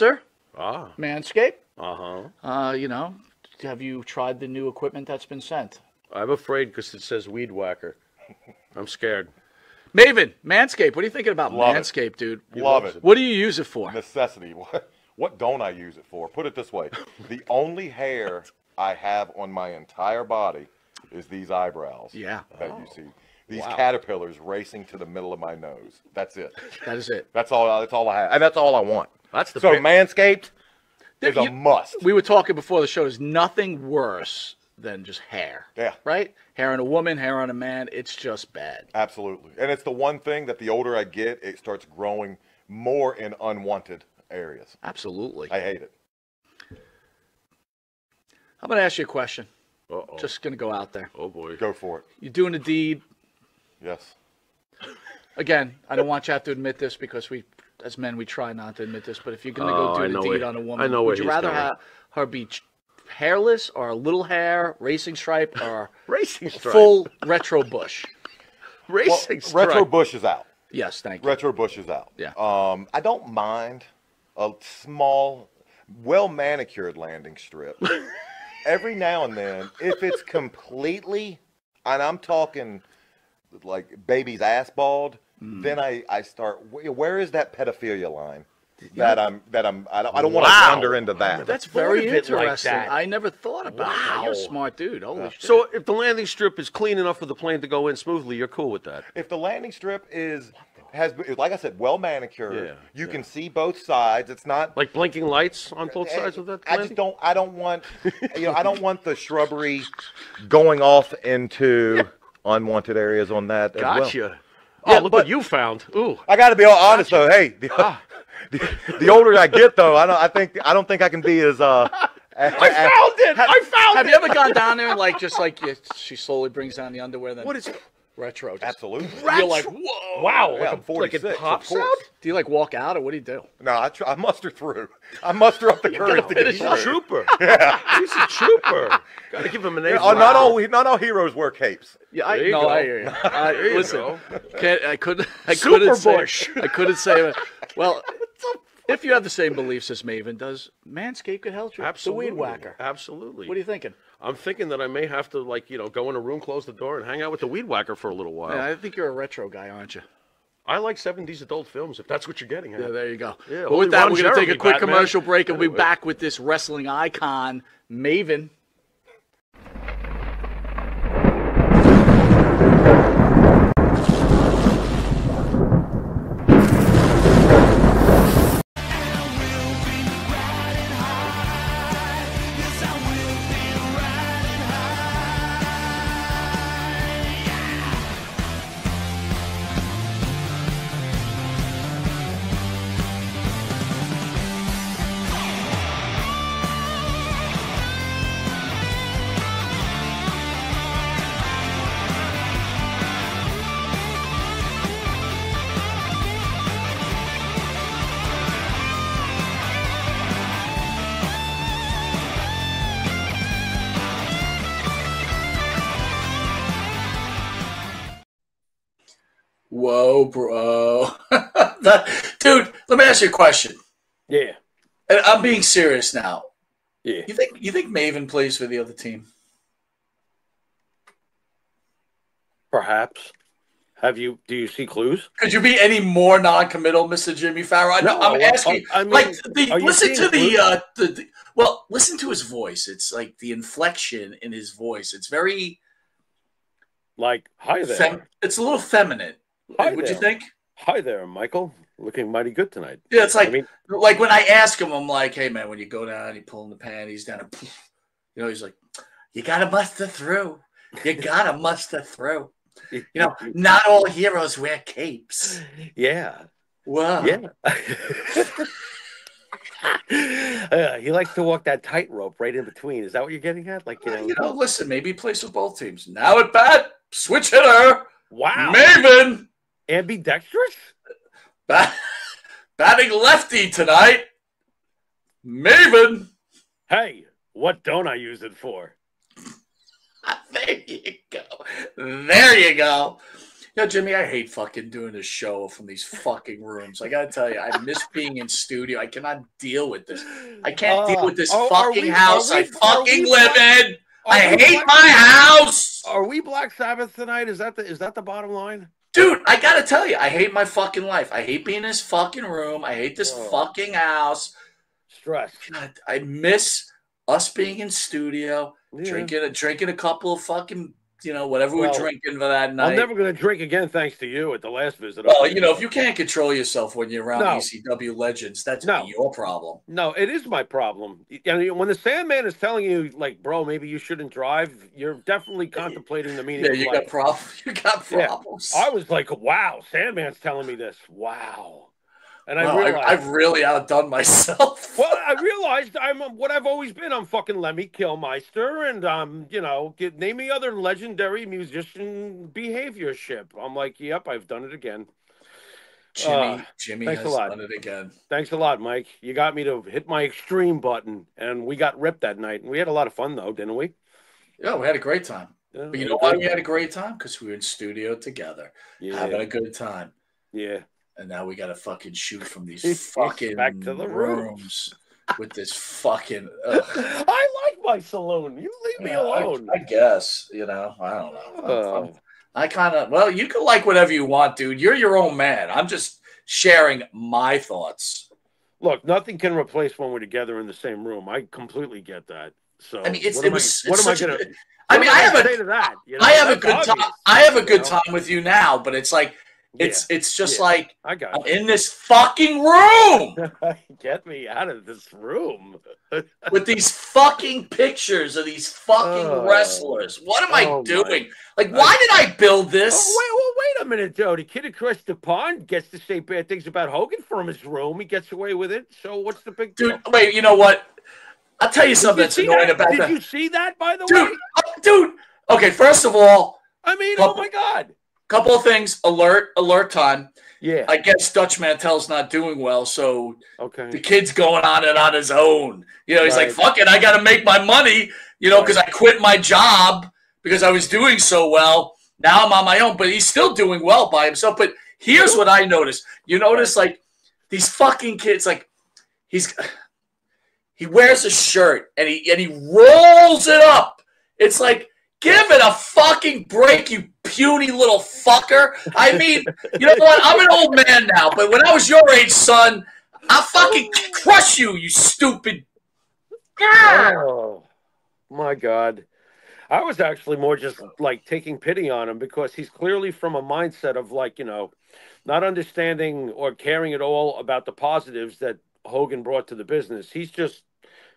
sponsor, Ah. Manscaped. Uh-huh. You know, have you tried the new equipment that's been sent? I'm afraid because it says weed whacker. I'm scared. Maven, Manscaped. What are you thinking about Love it. Manscaped, dude? Love it. What do you use it for? Necessity. What don't I use it for? Put it this way. The only hair I have on my entire body is these eyebrows. Yeah. That you see. These Wow. caterpillars racing to the middle of my nose. That's it. That is it. That's all I have. And that's all I want. That's the So bit- Manscaped is a You- must. We were talking before the show. There's nothing worse than just hair. Yeah. Right? Hair on a woman, hair on a man. It's just bad. Absolutely. And it's the one thing that the older I get, it starts growing more in unwanted areas. Absolutely. I hate it. I'm going to ask you a question. Uh-oh. Just going to go out there. Oh, boy. Go for it. You're doing a deed. Yes. Again, I don't want you to have to admit this because we, as men, we try not to admit this. But if you're going to Oh, go I do know the deed where- on a I woman, know where would you he's rather going. have her be hairless or a little hair, racing stripe, or Racing stripe. full retro bush? Well, Racing stripe. Retro Bush is out. Yes, thank you. Retro Bush is out. Yeah. I don't mind a small, well manicured landing strip. Every now and then, if it's completely, and I'm talking like baby's ass bald, then I start. Where is that pedophilia line? I don't want to Wow. wander into that. That's thought very of it like interesting. that. I never thought about that. You're a Wow. smart dude. Holy shit. So if the landing strip is clean enough for the plane to go in smoothly, you're cool with that? If the landing strip has, like I said, well manicured, Yeah, you can see both sides. It's not Like blinking lights on both sides of that I landing? just don't. I don't want. I don't want the shrubbery going off into unwanted areas on that. As well. Gotcha. Oh, Yeah, look but- what you found. Ooh. I got to be all honest though. Hey, the older I get though, I don't think I can be as I found it! I found have it! you ever gone down there and she slowly brings down the underwear? Then What is retro? Just, Absolutely. You're like, whoa! Wow, Yeah, I'm like 46, it of pops course. out? Do you like walk out or what do you do? No, I muster through. I muster up the courage to get He's through. a trooper. He's a trooper. Gotta give him an A. Oh, not all heroes wear capes. Yeah, There you go. I hear you. There you Listen, go. I couldn't Super say. Bush. I couldn't say it. Well, if you have the same beliefs as Maven does, Manscaped could help you. Absolutely. The weed whacker. Absolutely. What are you thinking? I'm thinking that I may have to, go in a room, close the door, and hang out with the weed whacker for a little while. Yeah, I think you're a retro guy, aren't you? I like 70s adult films, if that's what you're getting at. Yeah, there you go. Yeah, But only with that, Ron we're going to take a Jeremy, quick Batman. commercial break and we'll be Anyway. back with this wrestling icon, Maven. Whoa, bro. Dude, let me ask you a question. Yeah. And I'm being serious now. Yeah. You think Maven plays for the other team? Perhaps. Do you see clues? Could you be any more non-committal, Mr. Jimmy Farrow? No, I'm asking. I mean, like, are you listen to seeing listen to his voice. It's like the inflection in his voice. It's very. Like, hi there. It's a little feminine. Hi Would you there. think? Hi there, Michael. Looking mighty good tonight. Yeah, it's like I mean, like when I ask him, I'm like, "Hey, man, when you go down, you pull in the panties down, and he's like, you gotta muster through. You gotta muster through. Not all heroes wear capes. yeah. Wow. Yeah. He likes to walk that tightrope right in between. Is that what you're getting at? Like, Listen, maybe he plays with both teams. Now at bat, switch hitter, wow. Maven, Ambidextrous? batting lefty tonight, Maven. Hey, what don't I use it for? There you go. There you go. Yeah, Jimmy, I hate fucking doing this show from these fucking rooms. I gotta tell you, I miss being in studio. I cannot deal with this. I can't deal with this fucking house I fucking live in. I hate my house. Are we Black Sabbath tonight? Is that the bottom line? Dude, I gotta tell you, I hate my fucking life. I hate being in this fucking room. I hate this fucking house. Stress. God, I miss us being in studio, drinking a couple of fucking, whatever we're drinking for that night. I'm never going to drink again, thanks to you at the last visit. Well, if you can't control yourself when you're around ECW legends, that's your problem. No, it is my problem. And when the Sandman is telling you, like, bro, maybe you shouldn't drive, you're definitely contemplating the meaning of life. Got problems. You got problems. I was like, wow, Sandman's telling me this. Wow. And I realized I've really outdone myself. Well, I realized I'm what I've always been. I'm fucking Lemmy Kilmeister, and name me other legendary musician behaviorship. I'm like, yep, I've done it again. Jimmy has done it again. Thanks a lot, Mike. You got me to hit my extreme button, and we got ripped that night. And we had a lot of fun, though, didn't we? Yeah, we had a great time. Yeah, but you know why we had a great time? Because we were in studio together, having a good time. Yeah. And now we got to fucking shoot from these fucking back to the rooms with this fucking. I like my saloon. You leave me alone. I guess, I don't know. I kind of, you can like whatever you want, dude. You're your own man. I'm just sharing my thoughts. Look, nothing can replace when we're together in the same room. I completely get that. So I mean, I have a good time. I have a good time with you now, but it's like. It's just like I got I'm in this fucking room. Get me out of this room with these fucking pictures of these fucking wrestlers. What am I doing? Why did I build this? Wait a minute, Jody. Kid across the pond gets to say bad things about Hogan from his room. He gets away with it. So what's the big deal? Dude, wait. You know what? I'll tell you something that's annoying about that. Did you see that? By the way, dude. Okay, first of all, I mean, oh my God. Couple of things. Alert time. Yeah. I guess Dutch Mantel's not doing well, so the kid's going on it on his own. He's like, fuck it, I got to make my money, because I quit my job because I was doing so well. Now I'm on my own, but he's still doing well by himself. But here's what I noticed. You notice, like, these fucking kids, like, he wears a shirt and he rolls it up. It's like, give it a fucking break, you puny little fucker. I mean, you know what? I'm an old man now, but when I was your age, son, I'll fucking crush you, you stupid. Oh, my God. I was actually more just, like, taking pity on him because he's clearly from a mindset of, like, not understanding or caring at all about the positives that Hogan brought to the business. He's just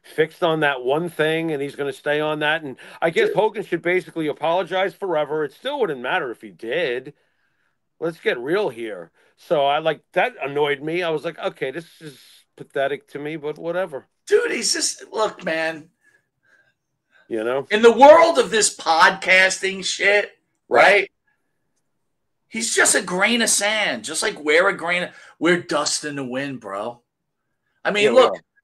fixed on that one thing, and he's going to stay on that. And I guess Hogan should basically apologize forever. It still wouldn't matter if he did. Let's get real here. So that annoyed me. I was like, okay, this is pathetic to me, but whatever. Dude, he's just, look, man. In the world of this podcasting shit, right? He's just a grain of sand. Just like we're dust in the wind, bro. I mean,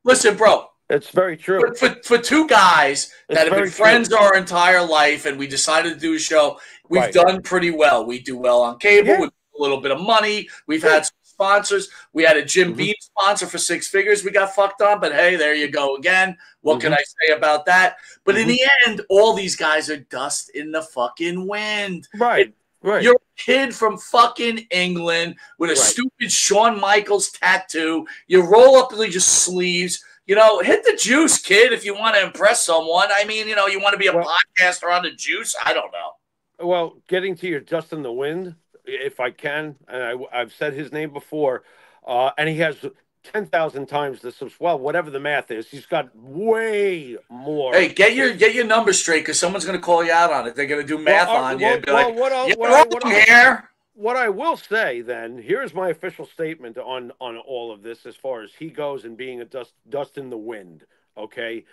listen, bro. It's very true. For two guys that have been friends our entire life and we decided to do a show, we've done pretty well. We do well on cable with a little bit of money. We've had some sponsors. We had a Jim Beam sponsor for 6 figures we got fucked on, but hey, there you go again. What can I say about that? But in the end, all these guys are dust in the fucking wind. Right. You're a kid from fucking England with a stupid Shawn Michaels tattoo. You roll up your sleeves. Hit the juice, kid, if you want to impress someone. I mean, you want to be a podcaster on the juice? I don't know. Well, getting to your Dust in the Wind, if I can, and I've said his name before, and he has 10,000 times whatever the math is. He's got way more. Hey, get your numbers straight because someone's going to call you out on it. They're going to do math on you and be like, what I will say then, here's my official statement on all of this as far as he goes and being a dust in the wind. Okay.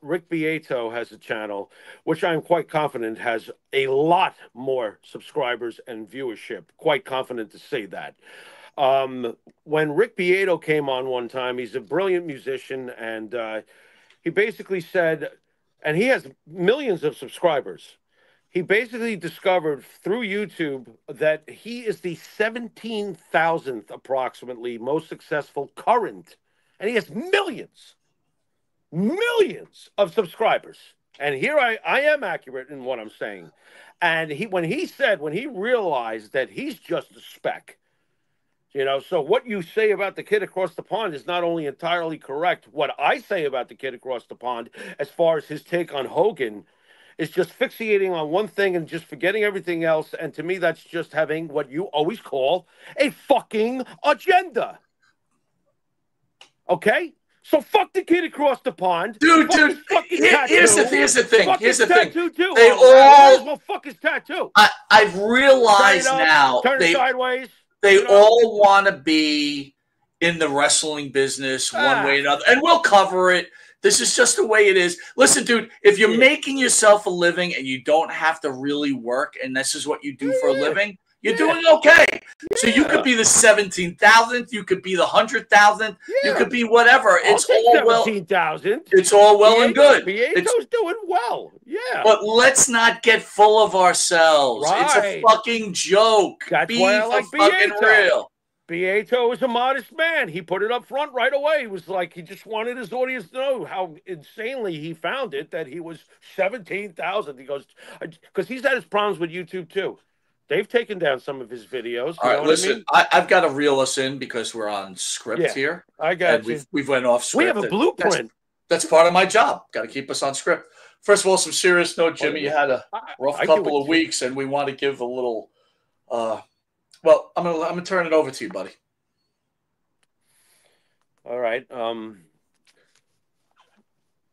Rick Beato has a channel, which I'm quite confident has a lot more subscribers and viewership. Quite confident to say that. When Rick Beato came on one time, he's a brilliant musician, and he basically said, and he has millions of subscribers. he basically discovered through YouTube that he is the 17,000th approximately most successful current, and he has millions of subscribers. And here I am accurate in what I'm saying. And when he realized that he's just a speck, so what you say about the kid across the pond is not only entirely correct. What I say about the kid across the pond, as far as his take on Hogan, is just fixating on one thing and just forgetting everything else. And to me, that's just having what you always call a fucking agenda. Okay? So fuck the kid across the pond. Dude. Here's the thing. Fuck Here's his the thing. tattoo too. They Might as well fuck his tattoo. I've realized now turn it sideways. They all want to be in the wrestling business one way or another, and we'll cover it. This is just the way it is. Listen, dude, if you're making yourself a living and you don't have to really work, and this is what you do for a living, you're doing okay. So you could be the 17,000th, you could be the 100,000th, you could be whatever. It's all 17,000. It's all well and good. Pieto's doing well. Yeah. But let's not get full of ourselves. Right. It's a fucking joke. That's why I like fucking real. Pieto is a modest man. He put it up front right away. He was like, he just wanted his audience to know how insanely he found it, that he was 17,000. He goes, because he's had his problems with YouTube too. They've taken down some of his videos. All right, listen, I've got to reel us in because we're on script here. I got you. We've went off script. We have a blueprint. That's part of my job. Got to keep us on script. First of all, some serious note, Jimmy. You had a rough couple of weeks, and we want to give a little. Well, I'm gonna turn it over to you, buddy. All right.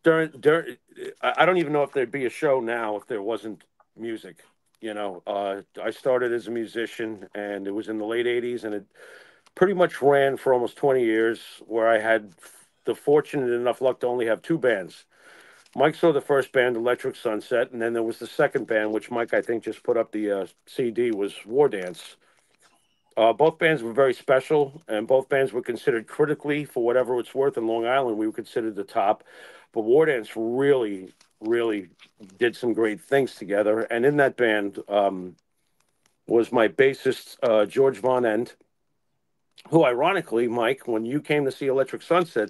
During, I don't even know if there'd be a show now if there wasn't music. I started as a musician, and it was in the late '80s, and it pretty much ran for almost 20 years. Where I had the fortunate enough luck to only have two bands. Mike saw the first band, Electric Sunset, and then there was the second band, which Mike, I think, just put up the CD, was War Dance. Both bands were very special, and both bands were considered critically, for whatever it's worth, in Long Island. We were considered the top. But War Dance really did some great things together. And in that band was my bassist, George Von End, who, ironically, Mike, when you came to see Electric Sunset,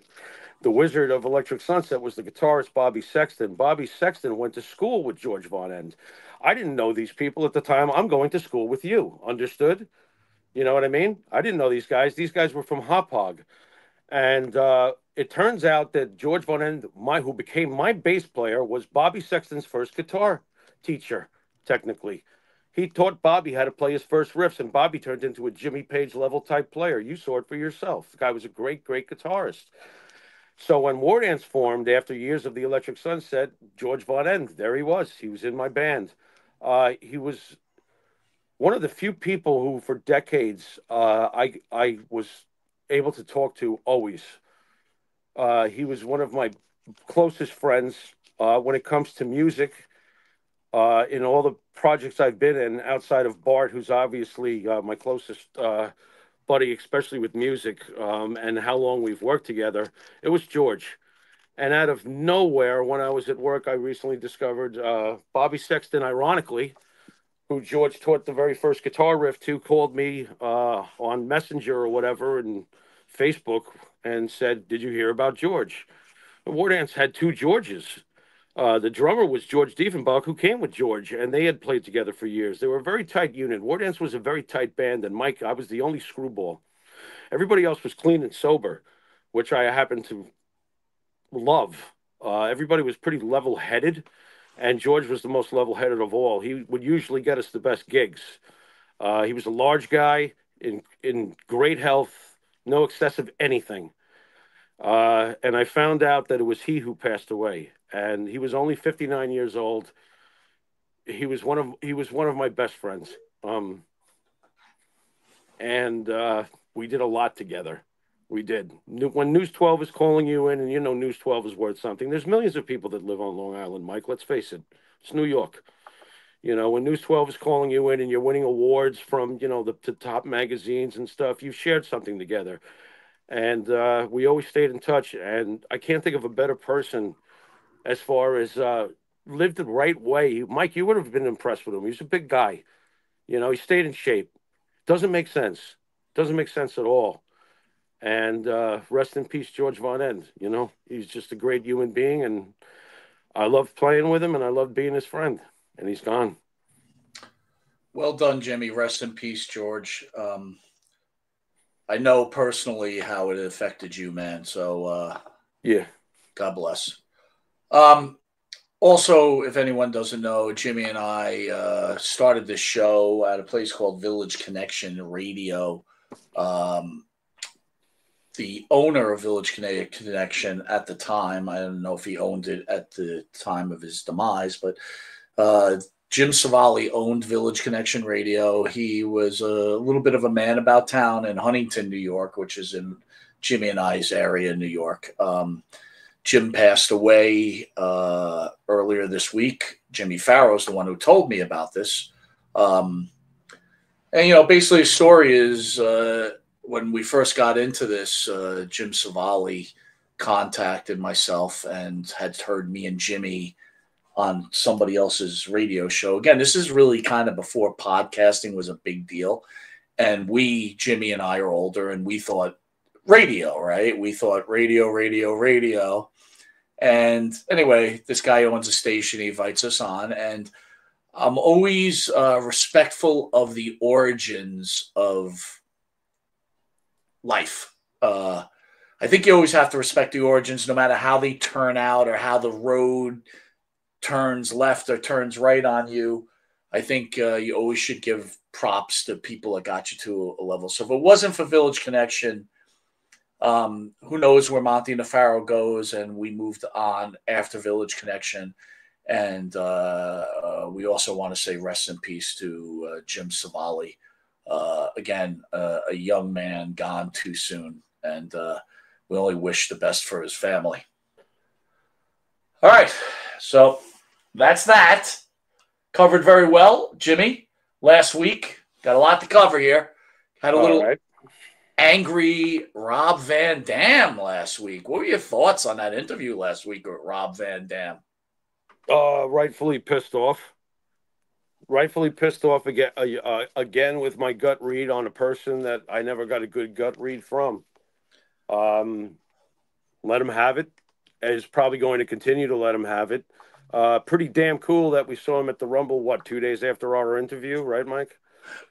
the Wizard of Electric Sunset was the guitarist Bobby Sexton. Bobby Sexton went to school with George Von End. I didn't know these people at the time. I'm going to school with you. Understood? You know what I mean? I didn't know these guys. These guys were from Hop Hog. And it turns out that George Von End, who became my bass player, was Bobby Sexton's first guitar teacher, technically. He taught Bobby how to play his first riffs, and Bobby turned into a Jimmy Page level type player. You saw it for yourself. The guy was a great guitarist. So when War Dance formed, after years of the Electric Sunset, George Von End, there he was. He was in my band. He was one of the few people who, for decades, I was able to talk to always. He was one of my closest friends when it comes to music. In all the projects I've been in, outside of Bart, who's obviously my closest buddy, especially with music, and how long we've worked together, it was George. And out of nowhere, when I was at work, I recently discovered Bobby Sexton, ironically, who George taught the very first guitar riff to, called me on Messenger or whatever and Facebook and said, "Did you hear about George?" War Dance had two Georges. The drummer was George Diefenbach, who came with George, and they had played together for years. They were a very tight unit. War Dance was a very tight band, and Mike, I was the only screwball. Everybody else was clean and sober, which I happen to love. Everybody was pretty level-headed, and George was the most level-headed of all. He would usually get us the best gigs. He was a large guy in great health, no excessive anything. And I found out that it was he who passed away, and he was only 59 years old. He was one of my best friends. And we did a lot together. We did. When News 12 is calling you in, and you know News 12 is worth something, there's millions of people that live on Long Island, Mike. Let's face it. It's New York. When News 12 is calling you in and you're winning awards from, the top magazines and stuff, you've shared something together. And we always stayed in touch. And I can't think of a better person as far as lived the right way. Mike, you would have been impressed with him. He's a big guy. You know, he stayed in shape. Doesn't make sense. Doesn't make sense at all. And rest in peace, George Von End. You know, he's just a great human being, and I loved playing with him, and I loved being his friend. And he's gone. Well done, Jimmy. Rest in peace, George. I know personally how it affected you, man. So Yeah. God bless. Also, if anyone doesn't know, Jimmy and I started this show at a place called Village Connection Radio. The owner of Village Connection at the time, I don't know if he owned it at the time of his demise, but Jim Savali owned Village Connection Radio. He was a little bit of a man about town in Huntington, New York, which is in Jimmy and I's area in New York. Jim passed away earlier this week. Jimmy Pharaoh is the one who told me about this. And, you know, basically the story is when we first got into this, Jim Savali contacted myself and had heard me and Jimmy on somebody else's radio show. Again, this is really kind of before podcasting was a big deal. And we, Jimmy and I, are older, and we thought radio, right? We thought radio. And anyway, this guy owns a station. He invites us on, and I'm always respectful of the origins of life. I think you always have to respect the origins, no matter how they turn out or how the road turns left or turns right on you. I think you always should give props to people that got you to a level. So if it wasn't for Village Connection, who knows where Monte The Pharaoh goes, and we moved on after Village Connection. And we also want to say rest in peace to Jim Savali. Again, a young man gone too soon, and we only wish the best for his family. All right, so that's that. Covered very well, Jimmy. Last week, got a lot to cover here. Had a little angry Rob Van Dam last week. What were your thoughts on that interview last week with Rob Van Dam? Rightfully pissed off. Rightfully pissed off again with my gut read on a person that I never got a good gut read from. Let him have it. And he's probably going to continue to let him have it. Pretty damn cool that we saw him at the Rumble, 2 days after our interview, right, Mike?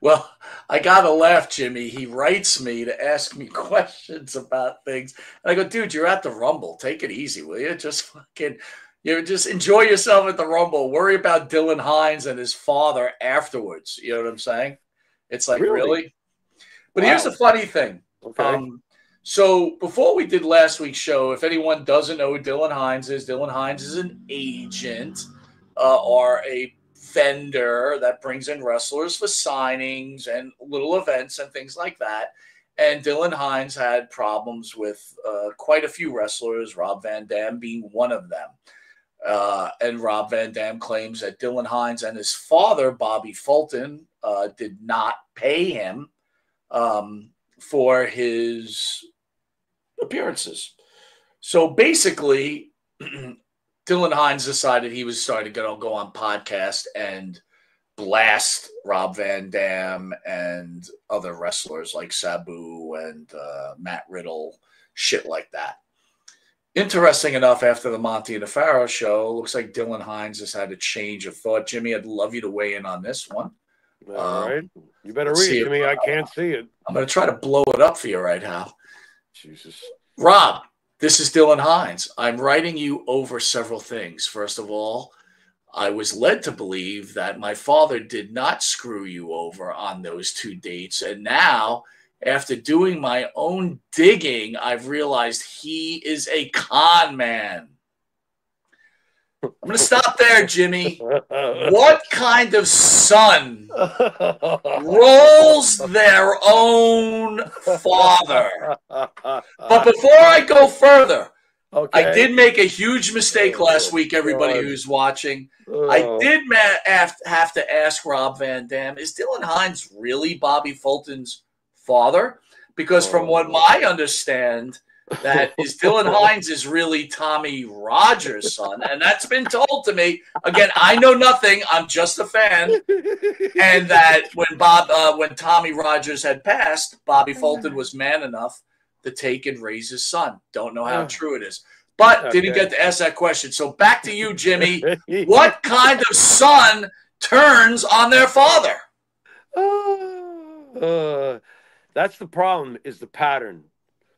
Well, I got to laugh, Jimmy. He writes me to ask me questions about things. And I go, dude, you're at the Rumble. Take it easy, will you? Just just enjoy yourself at the Rumble. Worry about Dylan Hines and his father afterwards. You know what I'm saying? It's like, really? But here's the funny thing. Okay. So before we did last week's show, if anyone doesn't know who Dylan Hines is an agent or a vendor that brings in wrestlers for signings and little events and things like that. And Dylan Hines had problems with quite a few wrestlers, Rob Van Dam being one of them. And Rob Van Dam claims that Dylan Hines and his father, Bobby Fulton, did not pay him for his appearances. So basically, Dylan Hines decided he was starting to go on podcast and blast Rob Van Dam and other wrestlers like Sabu and Matt Riddle, shit like that. Interesting enough, after the Monte The Pharaoh show, looks like Dylan Hines has had a change of thought. Jimmy, I'd love you to weigh in on this one. All right. You better read it, Jimmy. I can't see it. I'm going to try to blow it up for you right now. Jesus. Rob, this is Dylan Hines. I'm writing you over several things. First of all, I was led to believe that my father did not screw you over on those 2 dates. And now, after doing my own digging, I've realized he is a con man. I'm going to stop there, Jimmy. What kind of son rolls their own father? But before I go further, I did make a huge mistake last week, everybody who's watching. I did have to ask Rob Van Dam, is Dylan Hines really Bobby Fulton's father? Because from what I understand, that is Dylan Hines is really Tommy Rogers' son, and that's been told to me. Again, I know nothing. I'm just a fan. And that when Tommy Rogers had passed, Bobby Fulton was man enough to take and raise his son. Don't know how true it is, but didn't get to ask that question. So back to you, Jimmy. What kind of son turns on their father? That's the problem, is the pattern.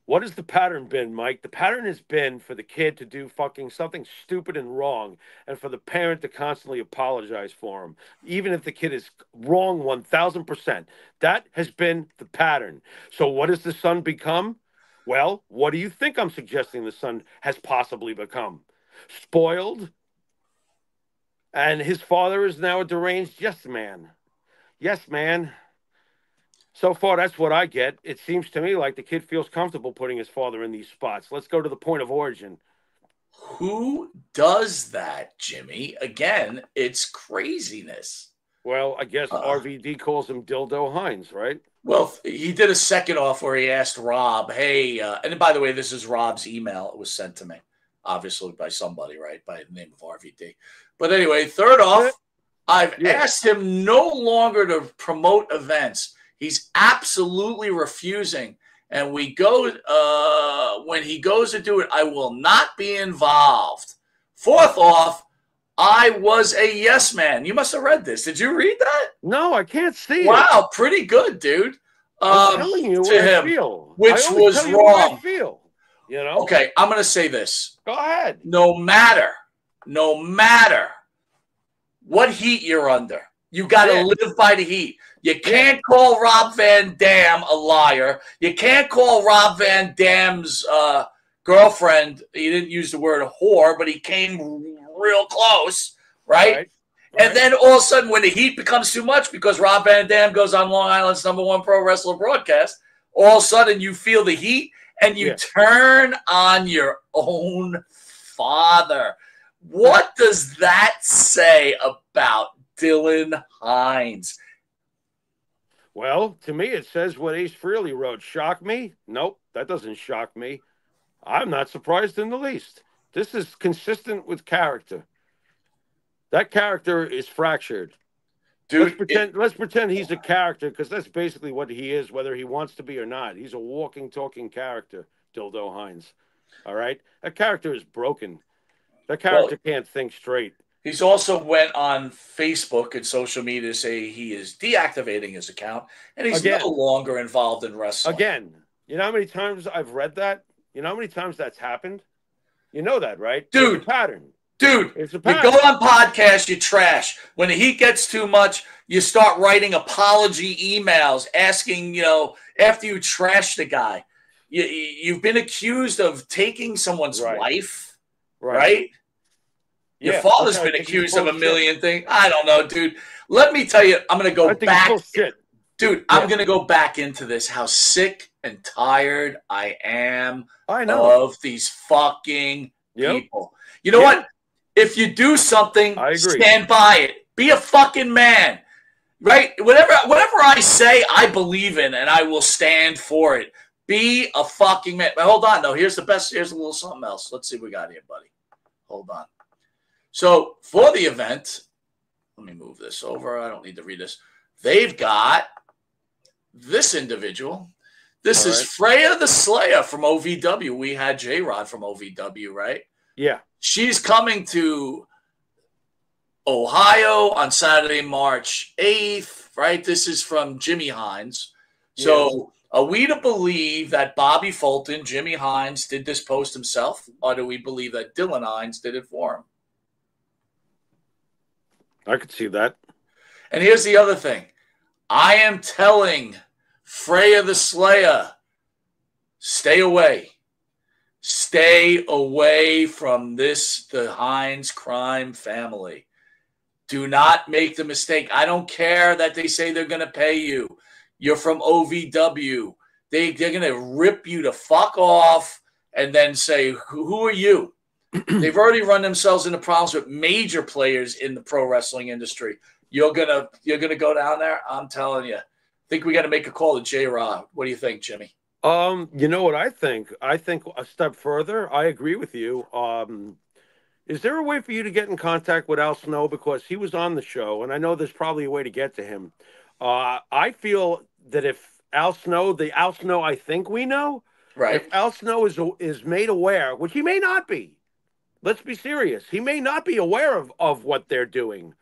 What has the pattern been, Mike? The pattern has been for the kid to do fucking something stupid and wrong, and for the parent to constantly apologize for him, even if the kid is wrong 1,000%. That has been the pattern. So what has the son become? Well, what do you think I'm suggesting the son has possibly become? Spoiled? And his father is now a deranged yes man. Yes, man. So far, that's what I get. It seems to me like the kid feels comfortable putting his father in these spots. Let's go to the point of origin. Who does that, Jimmy? Again, it's craziness. Well, I guess RVD calls him Dildo Hines, right? Well, he did a second off where he asked Rob, hey, and by the way, this is Rob's email. It was sent to me, obviously by somebody, right, by the name of RVD. But anyway, third off, I've asked him no longer to promote events. He's absolutely refusing. And we go, when he goes to do it, I will not be involved. Fourth off, I was a yes man. You must have read this. Did you read that? No, I can't see it. Wow, pretty good, dude. I'm telling you what I feel. Which was wrong. I feel, you know? Okay, I'm going to say this. Go ahead. No matter what heat you're under, you got to live by the heat. You can't call Rob Van Dam a liar. You can't call Rob Van Dam's girlfriend, he didn't use the word whore, but he came real close, right? And then all of a sudden, when the heat becomes too much because Rob Van Dam goes on Long Island's #1 pro wrestler broadcast, all of a sudden you feel the heat and you turn on your own father. What does that say about Dylan Hines? Well, to me, it says what Ace Frehley wrote. Shock me? Nope, that doesn't shock me. I'm not surprised in the least. This is consistent with character. That character is fractured. Dude, let's pretend he's a character, because that's basically what he is, whether he wants to be or not. He's a walking, talking character, Dildo Hines. All right? That character is broken. That character can't think straight. He's also went on Facebook and social media to say he is deactivating his account, and he's no longer involved in wrestling. Again, you know how many times I've read that? You know how many times that's happened? You know that, right? Dude. It's a pattern. Dude, you go on podcasts, you trash. When the heat gets too much, you start writing apology emails asking, after you trash the guy. You've been accused of taking someone's life, right? Your father's been accused of a million things. I don't know, dude. Let me tell you, I'm going to go back. Dude, I'm going to go back into this, how sick and tired I am of these fucking people. You know what? If you do something, stand by it. Be a fucking man, right? Whatever I say, I believe in, and I will stand for it. Be a fucking man. But hold on, though. Here's a little something else. Let's see what we got here, buddy. Hold on. So for the event, let me move this over. I don't need to read this. They've got this individual. This is Freya the Slayer from OVW. We had J-Rod from OVW, right? Yeah. She's coming to Ohio on Saturday, March 8th, right? This is from Jimmy Hines. So are we to believe that Bobby Fulton, Jimmy Hines, did this post himself, or do we believe that Dylan Hines did it for him? I could see that. And here's the other thing. I am telling Freya the Slayer, stay away. Stay away from the Hines crime family. Do not make the mistake. I don't care that they say they're going to pay you. You're from OVW. They're going to rip you to fuck off and then say, who are you? They've already run themselves into problems with major players in the pro wrestling industry. You're gonna go down there? I'm telling you. I think we got to make a call to J-Rod. What do you think, Jimmy? You know what I think? I think a step further. I agree with you. Is there a way for you to get in contact with Al Snow, because he was on the show, and I know there's probably a way to get to him. I feel that if the Al Snow I think we know, if Right. Al Snow is made aware, which he may not be. Let's be serious. He may not be aware of what they're doing.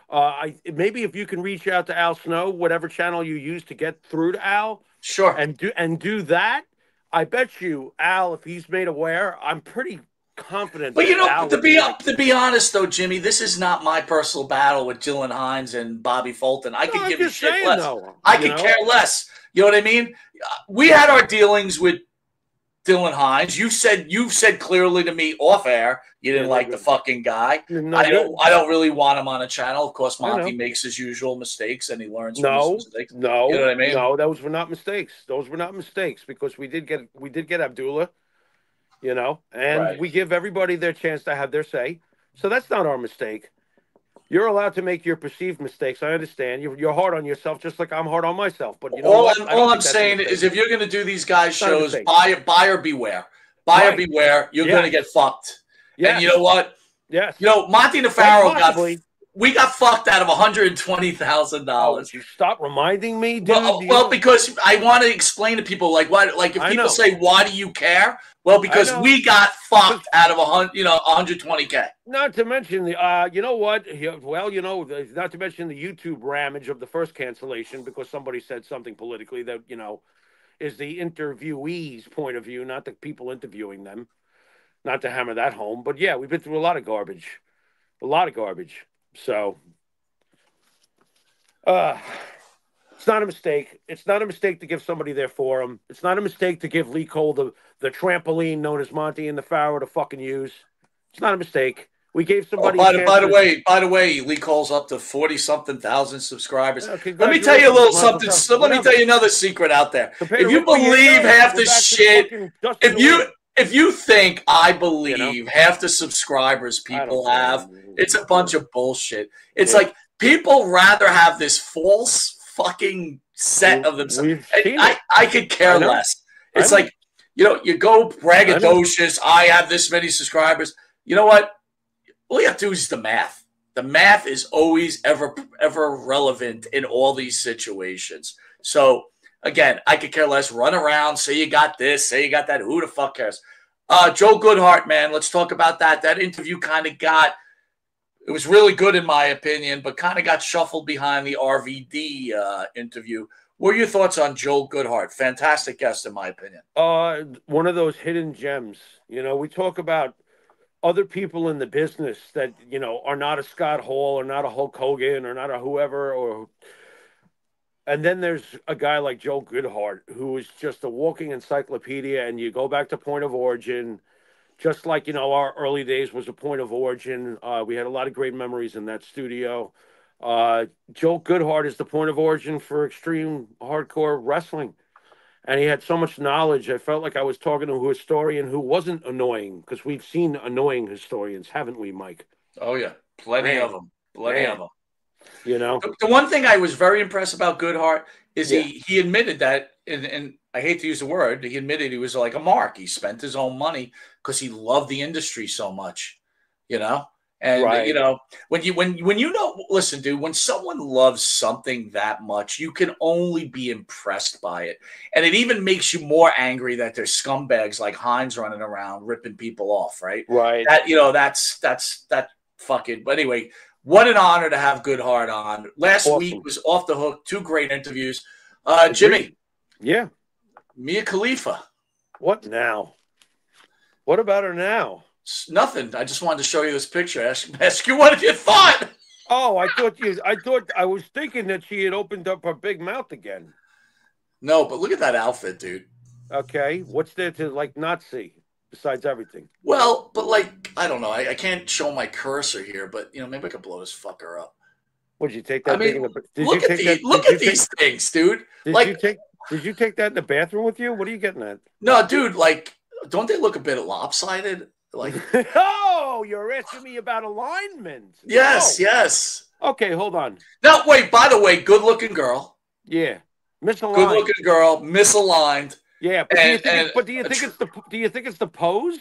Maybe if you can reach out to Al Snow, whatever channel you use to get through to Al, Sure. and do that. I bet you Al, if he's made aware, I'm pretty confident But that Al to would be like, to be honest though, Jimmy, this is not my personal battle with Dylan Hines and Bobby Fulton. I no, could I'm give a just shit saying less. though. I could care less. You know what I mean? We had our dealings with Dylan Hines. You've said clearly to me off air you didn't like the fucking guy. No I good. don't really want him on a channel. Of course, I know. Monty makes his usual mistakes and he learns from his mistakes. No, You know what I mean? no, those were not mistakes. Those were not mistakes, because we did get Abdullah, and Right. we give everybody their chance to have their say. So that's not our mistake. You're allowed to make your perceived mistakes. I understand. You're hard on yourself, just like I'm hard on myself. But you know what? All I'm saying is, if you're going to do these guys' Not a shows, mistake. buyer beware. Buyer Right. beware. You're going to get fucked. Yes. And you know what? Yes. Monte the Pharaoh possibly. we got fucked out of $120,000. You stop reminding me, dude. Well, because I want to explain to people like why. Like if people say, "Why do you care?" Well, because we got fucked out of 120K. Not to mention the, you know what? Well, not to mention the YouTube ramage of the first cancellation, because somebody said something politically that is the interviewee's point of view, not the people interviewing them. Not to hammer that home, but yeah, we've been through a lot of garbage. So, it's not a mistake. It's not a mistake to give somebody their forum. It's not a mistake to give Lee Cole the trampoline known as Monte and the Pharaoh to fucking use. It's not a mistake. We gave somebody. By the way, Lee Cole's up to 40-something thousand subscribers. Let me tell you a little something. Let me tell you another secret out there. If you believe half the shit, if you think I believe half the subscribers people have, it's a bunch of bullshit. It's like people rather have this false fucking set of themselves. I could care less. It's like, you go braggadocious. I have this many subscribers. You know what? All you have to do is the math. The math is always ever relevant in all these situations. So, again, I could care less. Run around, say you got this, say you got that. Who the fuck cares? Joe Goodhart, man, let's talk about that. That interview it was really good in my opinion, but kind of got shuffled behind the RVD interview. What are your thoughts on Joe Goodhart? Fantastic guest in my opinion. One of those hidden gems. We talk about other people in the business that, are not a Scott Hall or not a Hulk Hogan or not a whoever, and then there's a guy like Joe Goodhart, who is just a walking encyclopedia. And you go back to point of origin, just like, our early days was a point of origin. We had a lot of great memories in that studio. Joe Goodhart is the point of origin for extreme hardcore wrestling. And he had so much knowledge. I felt like I was talking to a historian who wasn't annoying, because we've seen annoying historians, haven't we, Mike? Oh, yeah. Plenty of them. Plenty of them. The one thing I was very impressed about Goodhart is he admitted that, and I hate to use the word, he admitted he was like a mark. He spent his own money because he loved the industry so much, And listen, dude, when someone loves something that much, you can only be impressed by it. And it even makes you more angry that there's scumbags like Hines running around ripping people off, right? Right. That fucking, but anyway, what an honor to have Goodhart on. Last week was off the hook. 2 great interviews. Jimmy. Yeah. Mia Khalifa. What now? What about her now? Nothing. I just wanted to show you this picture. Ask you what you thought. Oh, I was thinking that she had opened up her big mouth again. No, but look at that outfit, dude. Okay. What's there to not see besides everything? Well, but I don't know. I can't show my cursor here, but maybe I could blow this fucker up. Would you take that? Look at these things, dude. Did you take that in the bathroom with you? What are you getting at? No, dude, don't they look a bit lopsided? Oh, you're asking me about alignment. Yes. Okay, hold on. No, wait, by the way, good-looking girl. Yeah. Misaligned. Good-looking girl, misaligned. Yeah, but And do you think it's the pose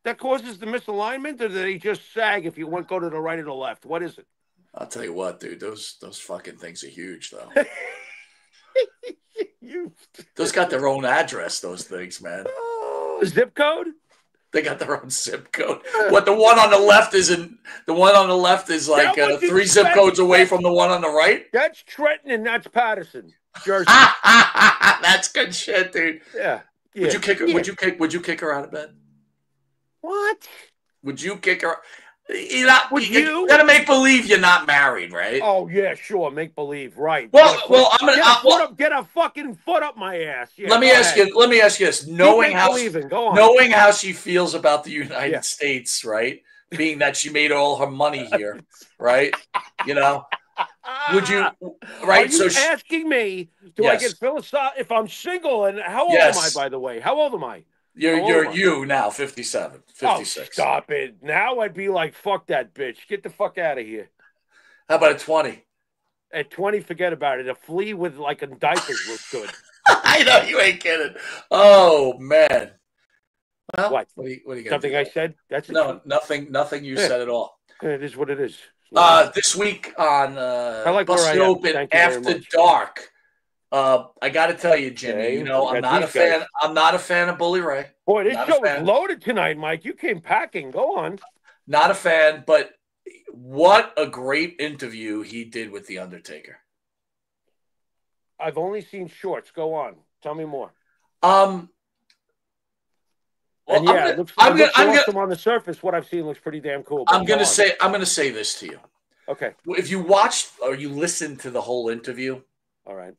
that causes the misalignment, or do they just sag if you go to the right or the left? What is it? I'll tell you what, dude, those fucking things are huge, though. Those got their own address, those things, man. Zip code? They got their own zip code. What, the one on the left isn't? The one on the left is like 3 zip codes away from the one on the right? That's Trenton and that's Patterson, Jersey. That's good shit, dude. Yeah. Would you kick her? Yeah. Would you kick her out of bed? What? Would you kick her? You gotta make believe you're not married, right? Oh yeah, sure, make believe, right? Well, I'm gonna get a fucking foot up my ass. Yeah, let me ask you this: knowing how she feels about the United States, right? Being that she made all her money here, right? You know, would you? Right? Are you asking me? Do I get philosophical if I'm single? And how old am I? By the way, how old am I? You're now 57, 56. Oh, stop it. Now I'd be like, fuck that bitch. Get the fuck out of here. How about at 20? At 20, forget about it. A flea with like a diaper looks good. I know, you ain't kidding. Oh, man. Well, what are you gonna Something I said? That's it. No, nothing you said at all. It is what it is. This week on Busted Open After Dark, I got to tell you, Jimmy. You know, I'm not a fan. I'm not a fan of Bully Ray. Boy, this show is loaded tonight, Mike. You came packing. Go on. Not a fan, but what a great interview he did with the Undertaker. I've only seen shorts. Go on. Tell me more. Well, and yeah, it looks awesome on the surface. What I've seen looks pretty damn cool. I'm gonna say this to you. Okay. If you watched or you listened to the whole interview, all right,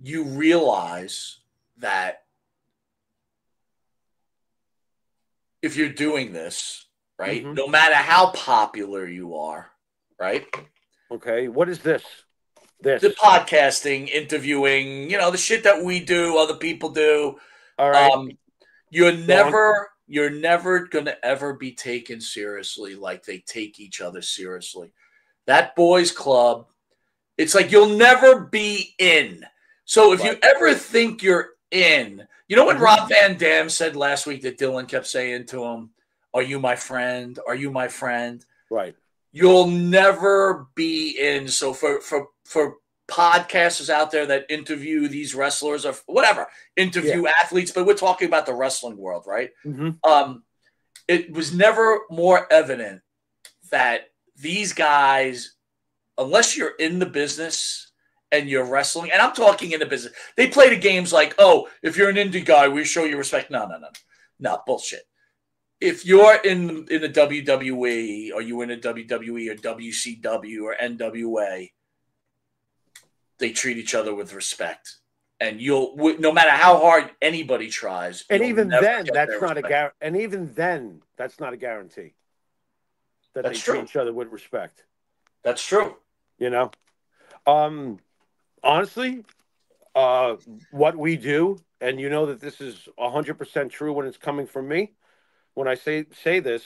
you realize that if you're doing this, right, no matter how popular you are, right? Okay, what is this? The podcasting, interviewing, you know, the shit that we do, other people do. All right. You're never gonna ever be taken seriously like they take each other seriously. That boys' club, it's like you'll never be in. So if you ever think you're in, you know what Rob Van Dam said last week that Dylan kept saying to him, "Are you my friend? Are you my friend?" Right. You'll never be in. So for podcasters out there that interview these wrestlers or whatever, interview athletes, but we're talking about the wrestling world, right? It was never more evident that these guys, unless you're in the business and you're wrestling, and I'm talking in the business, they play the games like, oh, if you're an indie guy, we show you respect. No, bullshit. If you're in the WWE, or you in a WWE or WCW or NWA, they treat each other with respect, and no matter how hard anybody tries, and even then, that's not a guarantee. And even then, that's not a guarantee that they treat each other with respect. That's true. You know, honestly, what we do, and you know that this is 100% true when it's coming from me. When I say this,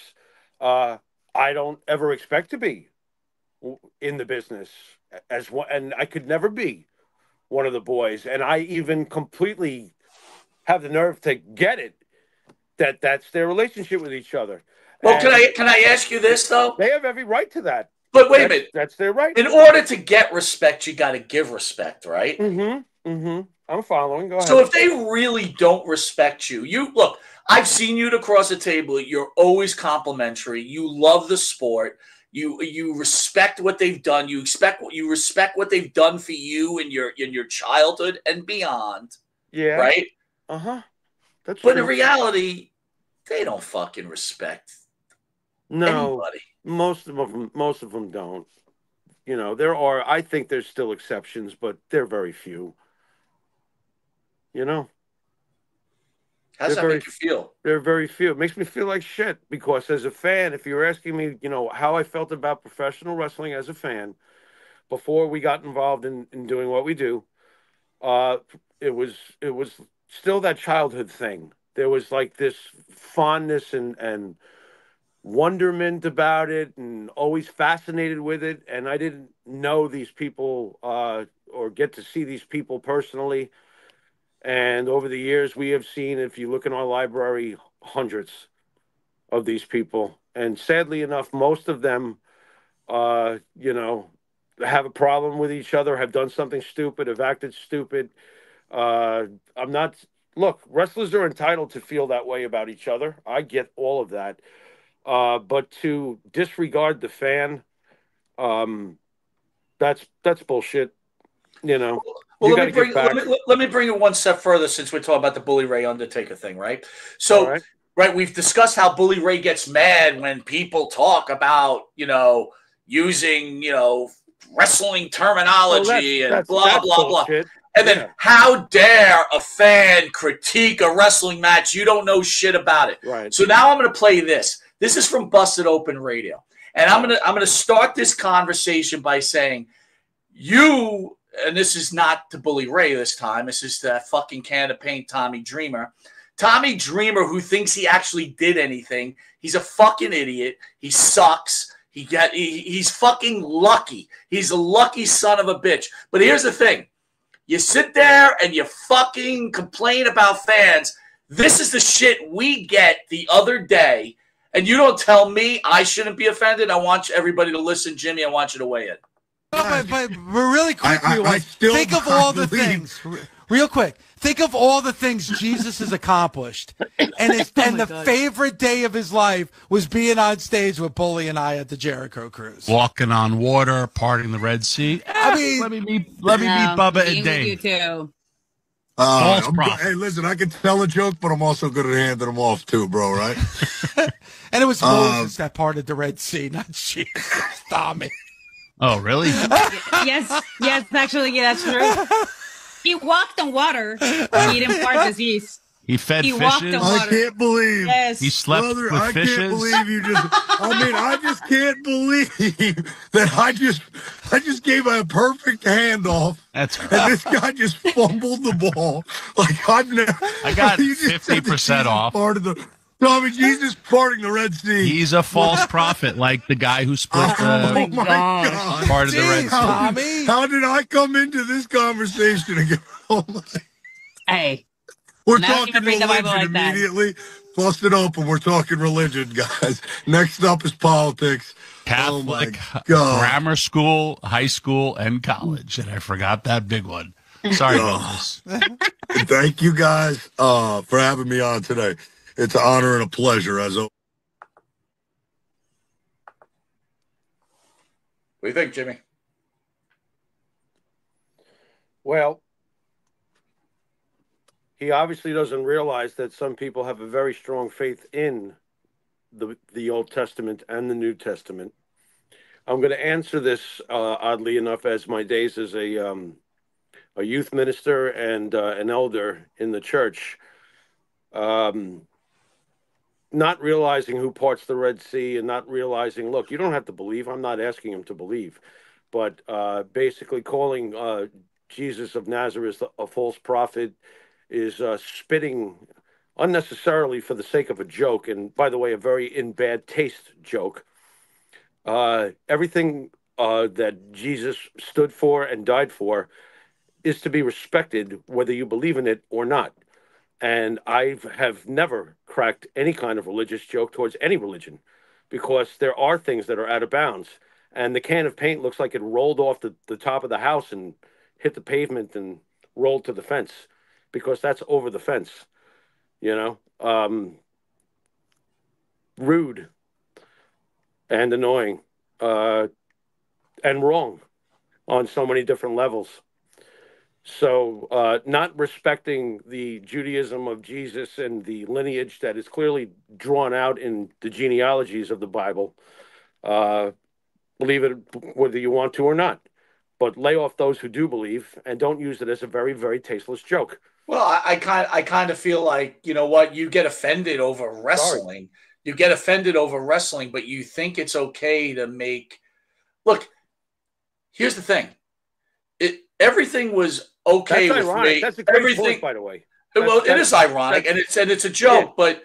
I don't ever expect to be in the business as one, and I could never be one of the boys. And I even completely have the nerve to get it that that's their relationship with each other. Well, and can I ask you this though? They have every right to that. But wait a minute, that's their right. In order to get respect, you got to give respect, right? I'm following. Go ahead. So if they really don't respect you look. I've seen you across the table. You're always complimentary. You love the sport. You respect what they've done. You respect what they've done for you in your childhood and beyond. Yeah. Right. That's but true. In reality, they don't fucking respect anybody. Most of them don't. You know, I think there's still exceptions, but they're very few. You know. How does that make you feel? They're very few. It makes me feel like shit because as a fan, if you're asking me, you know, how I felt about professional wrestling as a fan before we got involved in doing what we do, it was still that childhood thing. There was like this fondness and wonderment about it and always fascinated with it. And I didn't know these people or get to see these people personally. And over the years, we have seen, if you look in our library, hundreds of these people. And sadly enough, most of them, you know, have a problem with each other, have done something stupid, have acted stupid. I'm not, look, wrestlers are entitled to feel that way about each other. I get all of that. But to disregard the fan, that's bullshit. You know, Well, you let got me to get bring back. let me bring it one step further since we're talking about the Bully Ray Undertaker thing, right? All So, right. right, we've discussed how Bully Ray gets mad when people talk about, using, wrestling terminology and blah, That's blah, blah. bullshit. And then Yeah. how dare a fan critique a wrestling match? You don't know shit about it. Right. So now I'm going to play this. This is from Busted Open Radio. And I'm going to start this conversation by saying you, and this is not to Bully Ray this time. This is that fucking can of paint Tommy Dreamer. Tommy Dreamer, who thinks he actually did anything. He's a fucking idiot. He sucks. He's fucking lucky. He's a lucky son of a bitch. But here's the thing. You sit there and you fucking complain about fans. This is the shit we get the other day. And you don't tell me I shouldn't be offended. I want everybody to listen. Jimmy, I want you to weigh in. But really quickly, think of all the things. Real quick, think of all the things Jesus has accomplished, and the favorite day of his life was being on stage with Bully and I at the Jericho Cruise, walking on water, parting the Red Sea. I mean, let me meet Bubba and Dave. You too. Hey, listen, I can tell a joke, but I'm also good at handing them off too, bro. Right? And it was Moses that parted the Red Sea, not Jesus. Tommy. Oh, really? Yes, actually, yeah, that's true. He walked on water. He didn't part disease. He fed fishes. Walked on water. I can't believe. Yes. He slept Brother, with fishes. I can't believe you just. I just can't believe that I just gave a perfect handoff. That's right. And this guy just fumbled the ball. Like I've never. I got 50% off. Part of the. Tommy Jesus parting the Red Sea. He's a false prophet, like the guy who split my God. Part of the Red Sea. Tommy. How did I come into this conversation again? Oh my. Hey. We're talking religion like immediately. Busted open. We're talking religion, guys. Next up is politics. Catholic, grammar school, high school, and college. And I forgot that big one. Sorry about this. Thank you guys for having me on today. It's an honor and a pleasure, as always. What do you think, Jimmy? Well, he obviously doesn't realize that some people have a very strong faith in the Old Testament and the New Testament. I'm going to answer this, oddly enough, as my days as a youth minister and an elder in the church. Not realizing who parts the Red Sea and not realizing, look, you don't have to believe. I'm not asking him to believe. But basically calling Jesus of Nazareth a false prophet is spitting unnecessarily for the sake of a joke. And by the way, a very in bad taste joke. Everything that Jesus stood for and died for is to be respected, whether you believe in it or not. And I have never cracked any kind of religious joke towards any religion because there are things that are out of bounds. And the can of paint looks like it rolled off the top of the house and hit the pavement and rolled to the fence because that's over the fence, rude and annoying and wrong on so many different levels. So not respecting the Judaism of Jesus and the lineage that is clearly drawn out in the genealogies of the Bible, believe it whether you want to or not. But lay off those who do believe and don't use it as a very, very tasteless joke. Well, I kind of feel like, you know what, you get offended over wrestling. You get offended over wrestling, but you think it's okay to make – look, here's the thing. Everything was okay That's with ironic. me. That's a great everything, point, by the way. Well, it is ironic, and it's a joke, but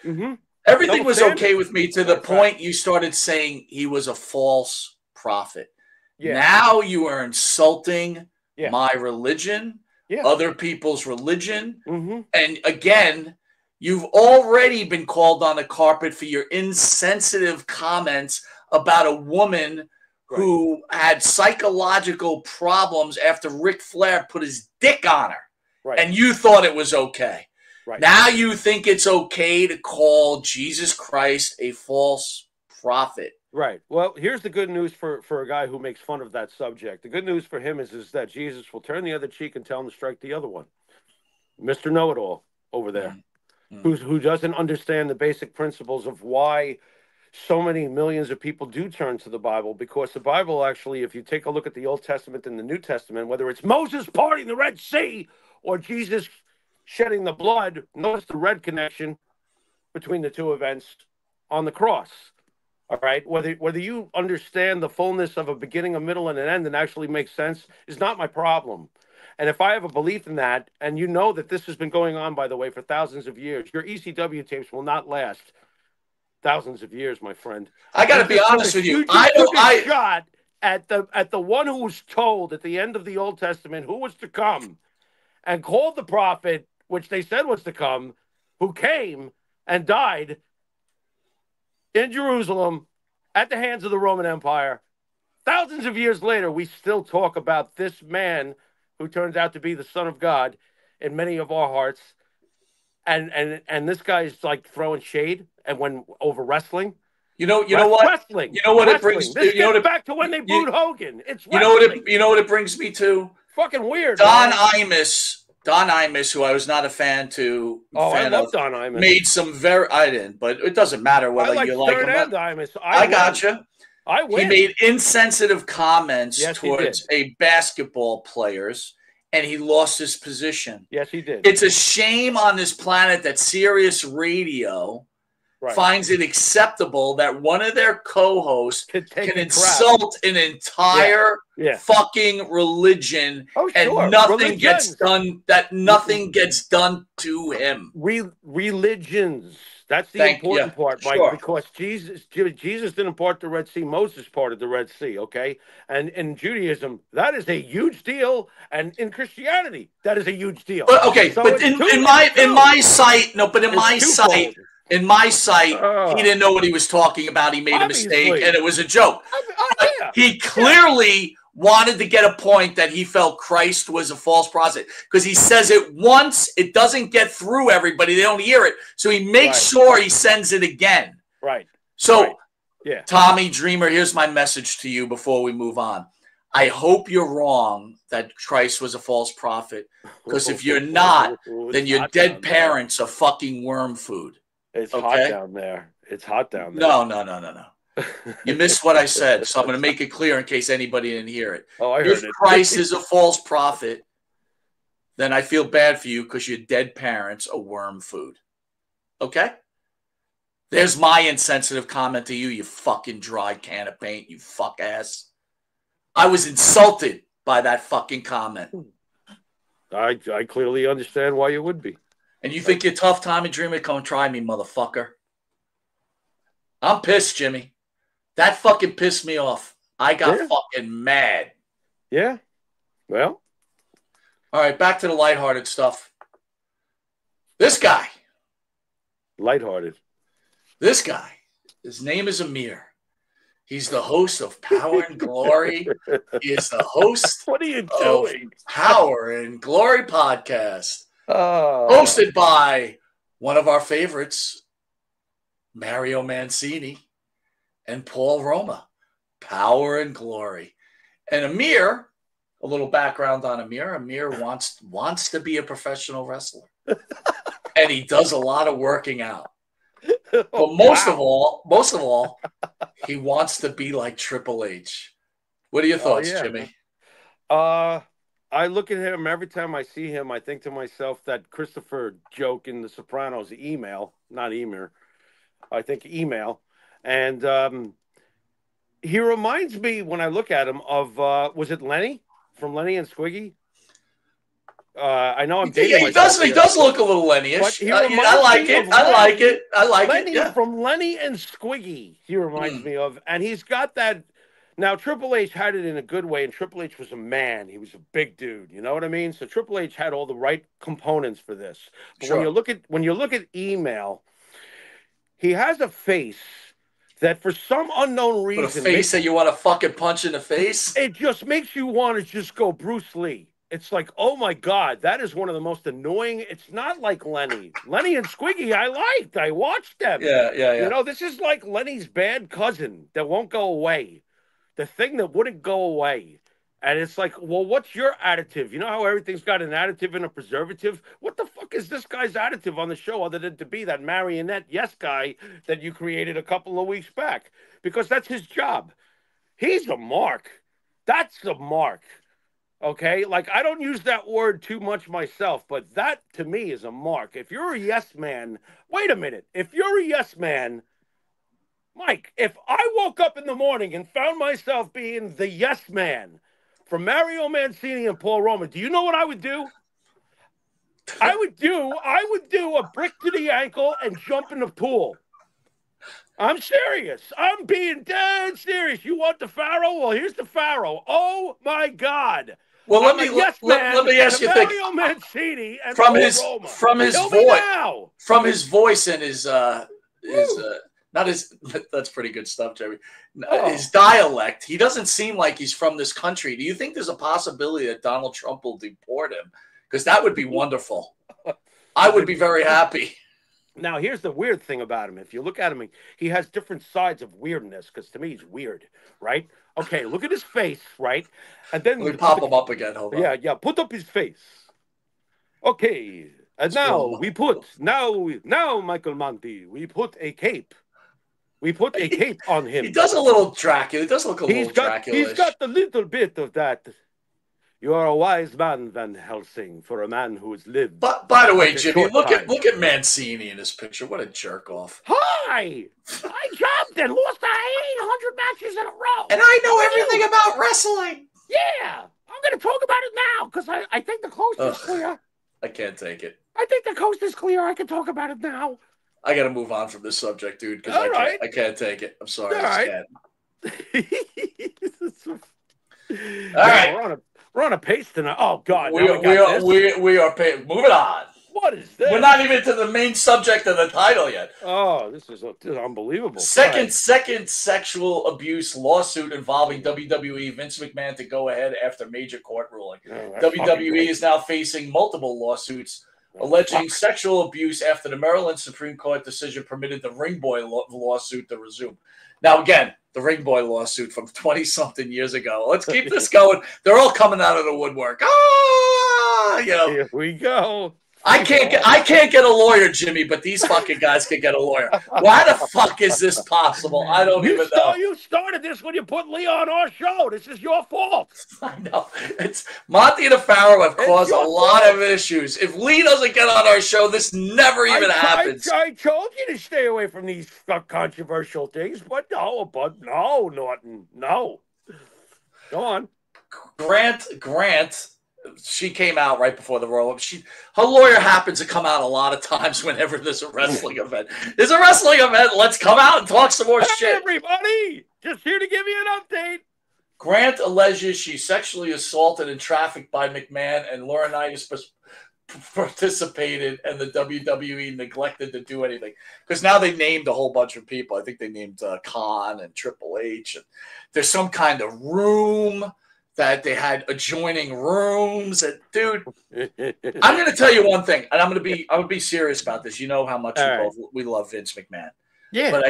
everything was okay with me to the point you started saying he was a false prophet. Yeah. Now you are insulting my religion. other people's religion. And again, you've already been called on the carpet for your insensitive comments about a woman who had psychological problems after Ric Flair put his dick on her. And you thought it was okay. Now you think it's okay to call Jesus Christ a false prophet. Right. Well, here's the good news for a guy who makes fun of that subject. The good news for him is that Jesus will turn the other cheek and tell him to strike the other one. Mr. Know-It-All over there, who doesn't understand the basic principles of why so many millions of people do turn to the Bible, because the Bible actually, if you take a look at the Old Testament and the New Testament, whether it's Moses parting the Red Sea or Jesus shedding the blood, notice the red connection between the two events on the cross. All right, whether you understand the fullness of a beginning, a middle, and an end and actually makes sense is not my problem. And if I have a belief in that, and you know that this has been going on, by the way, for thousands of years, your ECW tapes will not last thousands of years, my friend. I got to be honest with you. I took a shot at the one who was told at the end of the Old Testament who was to come, and called the prophet, which they said was to come, who came and died in Jerusalem at the hands of the Roman Empire. Thousands of years later, we still talk about this man who turns out to be the Son of God in many of our hearts. And this guy's like throwing shade and when over wrestling. You know what? Wrestling. You know what it brings. This gets back to when they booed Hogan. It's wrestling. You know what it brings me to? Fucking weird. Don Imus, who I was not a fan to. I love Don Imus. Made some I didn't, but it doesn't matter whether you like him. Imus. I gotcha. I win. He made insensitive comments towards a basketball players, and he lost his position. Yes, he did. It's a shame on this planet that Sirius Radio finds it acceptable that one of their co-hosts can insult an entire fucking religion and nothing gets done. That nothing gets done to him. Religions. That's the important part, Mike, because Jesus didn't part the Red Sea. Moses parted the Red Sea, okay? And in Judaism, that is a huge deal. And in Christianity, that is a huge deal. But in my site, in my site, he didn't know what he was talking about. He made a mistake, and it was a joke. He clearly wanted to get a point that he felt Christ was a false prophet, because he says it once, it doesn't get through everybody. They don't hear it. So he makes sure he sends it again. So, Tommy Dreamer, here's my message to you before we move on. I hope you're wrong that Christ was a false prophet, because if you're not, then your dead parents are fucking worm food. It's hot down there. It's hot down there. No. You missed what I said, so I'm going to make it clear in case anybody didn't hear it. I heard if it. Christ is a false prophet, then I feel bad for you because your dead parents are worm food. Okay? There's my insensitive comment to you, you fucking dry can of paint, you fuck ass. I was insulted by that fucking comment. I clearly understand why you would be. And you think you're tough, Tommy Dreamer? Come try me, motherfucker. I'm pissed, Jimmy. That fucking pissed me off. I got fucking mad. Yeah. Well. All right, back to the lighthearted stuff. This guy. Lighthearted. This guy. His name is Amir. He's the host of Power and Glory. He is the host what are you doing? Power and Glory podcast. Hosted by one of our favorites, Mario Mancini and Paul Roma. Power and Glory. And Amir, a little background on Amir. Amir wants to be a professional wrestler. And he does a lot of working out. But most of all, he wants to be like Triple H. What are your thoughts, Jimmy? I look at him every time I see him. I think to myself that Christopher joke in The Sopranos, not Emir. I think email. And he reminds me, when I look at him, of, was it Lenny? From Lenny and Squiggy? I know I'm dating myself. He does look a little Lenny-ish. I like it. Lenny from Lenny and Squiggy, he reminds me of. And he's got that Now, Triple H had it in a good way, and Triple H was a man. He was a big dude. You know what I mean? So Triple H had all the right components for this. But Sure. when you look at email, he has a face that for some unknown reason, But a face that you want to fucking punch in the face. it just makes you want to just go Bruce Lee. It's like, oh my God, that is one of the most annoying. It's not like Lenny. Lenny and Squiggy, I liked. I watched them. Yeah. You know, this is like Lenny's bad cousin that won't go away. The thing that wouldn't go away. And it's like, well, what's your additive? You know how everything's got an additive and a preservative? What the fuck is this guy's additive on the show other than to be that marionette yes guy that you created a couple of weeks back? Because that's his job. He's a mark. That's the mark. Okay? Like, I don't use that word too much myself, but that to me is a mark. If you're a yes man, wait a minute. If you're a yes man, Mike, if I woke up in the morning and found myself being the yes man from Mario Mancini and Paul Roma, do you know what I would do? I would do a brick to the ankle and jump in the pool. I'm serious. I'm being dead serious. You want the Pharaoh? Well, here's the Pharaoh. Oh my God. Well, let me ask you a thing. Mario Mancini and from Paul his Roma. from his Tell voice from his voice and his not his that's pretty good stuff, Jerry. His dialect, he doesn't seem like he's from this country. Do you think there's a possibility that Donald Trump will deport him? Because that would be wonderful. I would be very happy. Now, here's the weird thing about him. If you look at him, he has different sides of weirdness, because to me, he's weird, right? Okay, look at his face, right? And then let me pop him up again. Hold on. Yeah, put up his face. Okay, and now we put, now, Michael Monty, we put a cape. We put a cape on him. He does a little Dracula. He does look a little Dracula. He's got a little bit of that. You are a wise man, Van Helsing, for a man who has lived. But by the way, Jimmy, look at Mancini in this picture. What a jerk off! Hi, I jumped and lost 800 matches in a row, and I know everything about wrestling. Yeah, I'm going to talk about it now because I think the coast is clear. I can't take it. I think the coast is clear. I can talk about it now. I got to move on from this subject, dude, because I can't take it. I'm sorry. All right. All right. We're on a pace tonight. Oh God, we are paying. Moving on. What is this? We're not even to the main subject of the title yet. Oh, this is unbelievable. Second sexual abuse lawsuit involving WWE. Vince McMahon to go ahead after major court ruling. WWE is now facing multiple lawsuits alleging sexual abuse after the Maryland Supreme Court decision permitted the Ring Boy lawsuit to resume. Now, again, the Ring Boy lawsuit from 20-something years ago. Let's keep this going. They're all coming out of the woodwork. Here we go. I can't get a lawyer, Jimmy, but these fucking guys can get a lawyer. Why the fuck is this possible? I don't even know. You started this when you put Lee on our show. This is your fault. I know. It's Monte the Pharaoh have caused a lot of issues. If Lee doesn't get on our show, this never even happens. I told you to stay away from these controversial things, but no, Norton, no. Go on. Grant. She came out right before the roll-up. Her lawyer happens to come out a lot of times whenever there's a wrestling event. There's a wrestling event. Let's come out and talk some more shit. Everybody, just here to give you an update. Grant alleges she sexually assaulted and trafficked by McMahon, and Laurinaitis participated, and the WWE neglected to do anything. Because now they named a whole bunch of people. I think they named Konnan and Triple H. And there's some kind of room that they had adjoining rooms. And dude, I'm going to tell you one thing, and I'm going to be serious about this. You know how much we love Vince McMahon. Yeah. But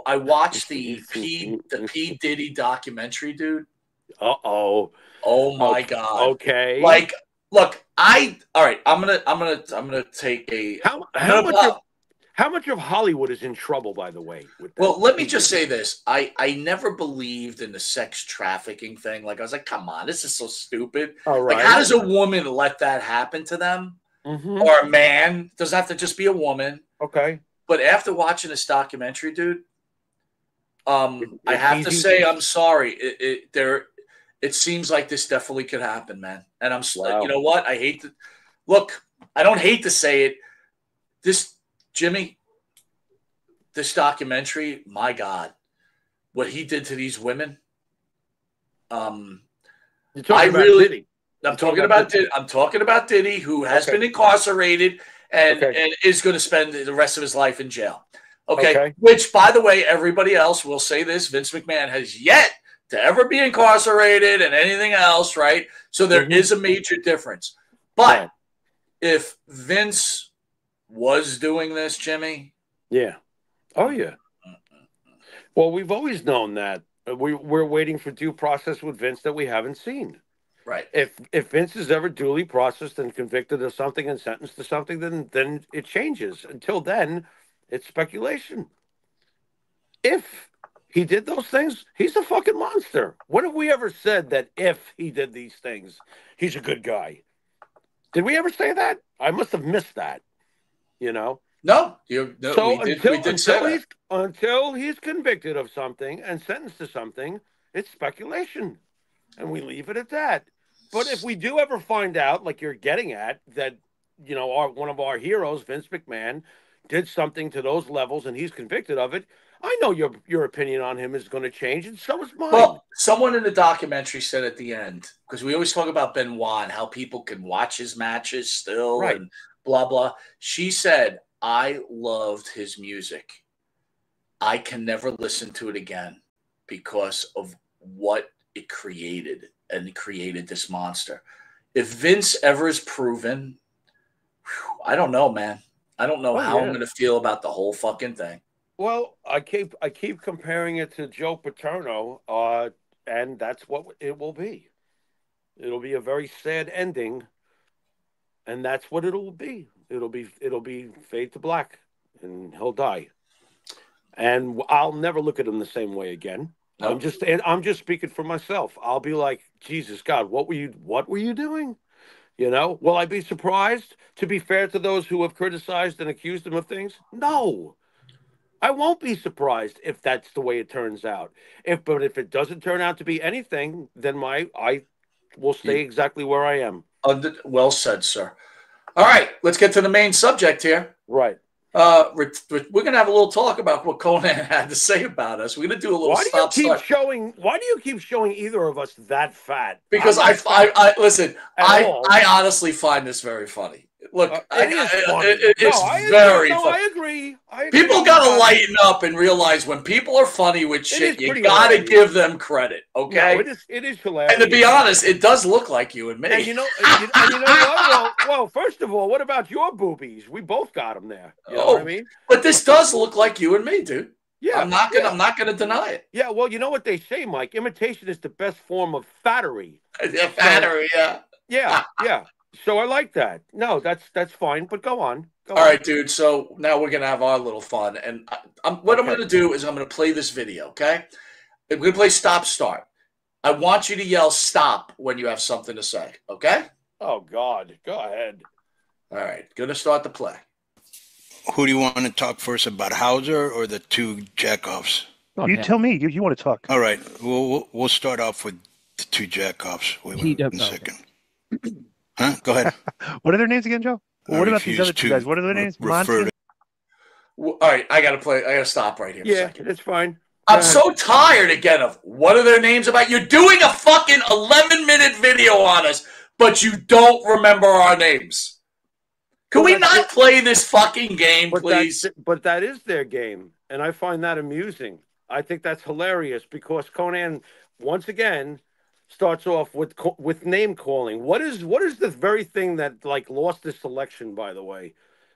I watched the P. Diddy documentary, dude. Uh-oh. Oh my God. Okay. Like, look, all right, I'm gonna take a how much of Hollywood is in trouble, by the way? Well, let me just say this. I never believed in the sex trafficking thing. Like, I was like, come on, this is so stupid. All right. Like, how does a woman let that happen to them? Mm-hmm. Or a man? Doesn't have to just be a woman. Okay. But after watching this documentary, dude, I have to say I'm sorry. It seems like this definitely could happen, man. And I'm you know what? I don't hate to say it. Jimmy, this documentary, my God, what he did to these women, You're talking about Diddy. I'm talking about Diddy, who has been incarcerated and is going to spend the rest of his life in jail. Okay. Which, by the way, everybody else will say this: Vince McMahon has yet to ever be incarcerated and anything else, right? So there is a major difference. But if Vince was doing this, Jimmy, well, we've always known that. We're waiting for due process with Vince that we haven't seen. Right. If Vince is ever duly processed and convicted of something and sentenced to something, then it changes. Until then, it's speculation. If he did those things, he's a fucking monster. When have we ever said that if he did these things, he's a good guy? Did we ever say that? I must have missed that. You know? No. We did say that. Until he's convicted of something and sentenced to something, it's speculation. And we leave it at that. But if we do ever find out, like you're getting at, that, you know, one of our heroes, Vince McMahon, did something to those levels and he's convicted of it, I know your opinion on him is going to change, and so is mine. Well, someone in the documentary said at the end, because we always talk about Benoit and how people can watch his matches still and blah, blah. She said, I loved his music. I can never listen to it again because of what it created, and it created this monster. If Vince ever is proven, I don't know, man. I don't know how I'm going to feel about the whole fucking thing. Well, I keep comparing it to Joe Paterno, and that's what it will be. It'll be a very sad ending, and that's what it'll be. It'll be fade to black, and he'll die. And I'll never look at him the same way again. Nope. I'm just speaking for myself. I'll be like, Jesus God, what were you doing? You know, will I be surprised? To be fair to those who have criticized and accused him of things, no. I won't be surprised if that's the way it turns out. But if it doesn't turn out to be anything, then I will stay exactly where I am. Well said, sir. All right, let's get to the main subject here. Right. We're going to have a little talk about what Konnan had to say about us. We're going to do a little stop. Why do you keep showing either of us that fat? Because I listen. I honestly find this very funny. Look, it's very funny. I agree. People got to lighten up and realize when people are funny with shit, you got to give them credit, okay? No, it is hilarious. And to be honest, it does look like you and me. And you know what? Well, first of all, what about your boobies? We both got them there. You know what I mean? But this does look like you and me, dude. Yeah, I'm not gonna deny it. Yeah, well, you know what they say, Mike? Imitation is the best form of flattery. Yeah. So I like that. No, that's fine. But go on. All right, dude. So now we're gonna have our little fun, and what I'm gonna do is I'm gonna play this video. Okay, we're gonna play stop start. I want you to yell stop when you have something to say. Okay? Oh God, go ahead. All right, gonna start the play. Who do you want to talk first about, Hauser or the two jackoffs? You tell me. You want to talk? All right, we'll start off with the two jackoffs. Wait a second. Huh? Go ahead. What are their names again, Joe? What about these other two guys? What are their names? All right, I gotta stop right here. Yeah, it's fine. I'm so tired again of what are their names about. You're doing a fucking 11-minute video on us, but you don't remember our names. Can we not play this fucking game, please? But that is their game, and I find that amusing. I think that's hilarious because Konnan, once again, starts off with name calling. What is the very thing that like lost this election, by the way?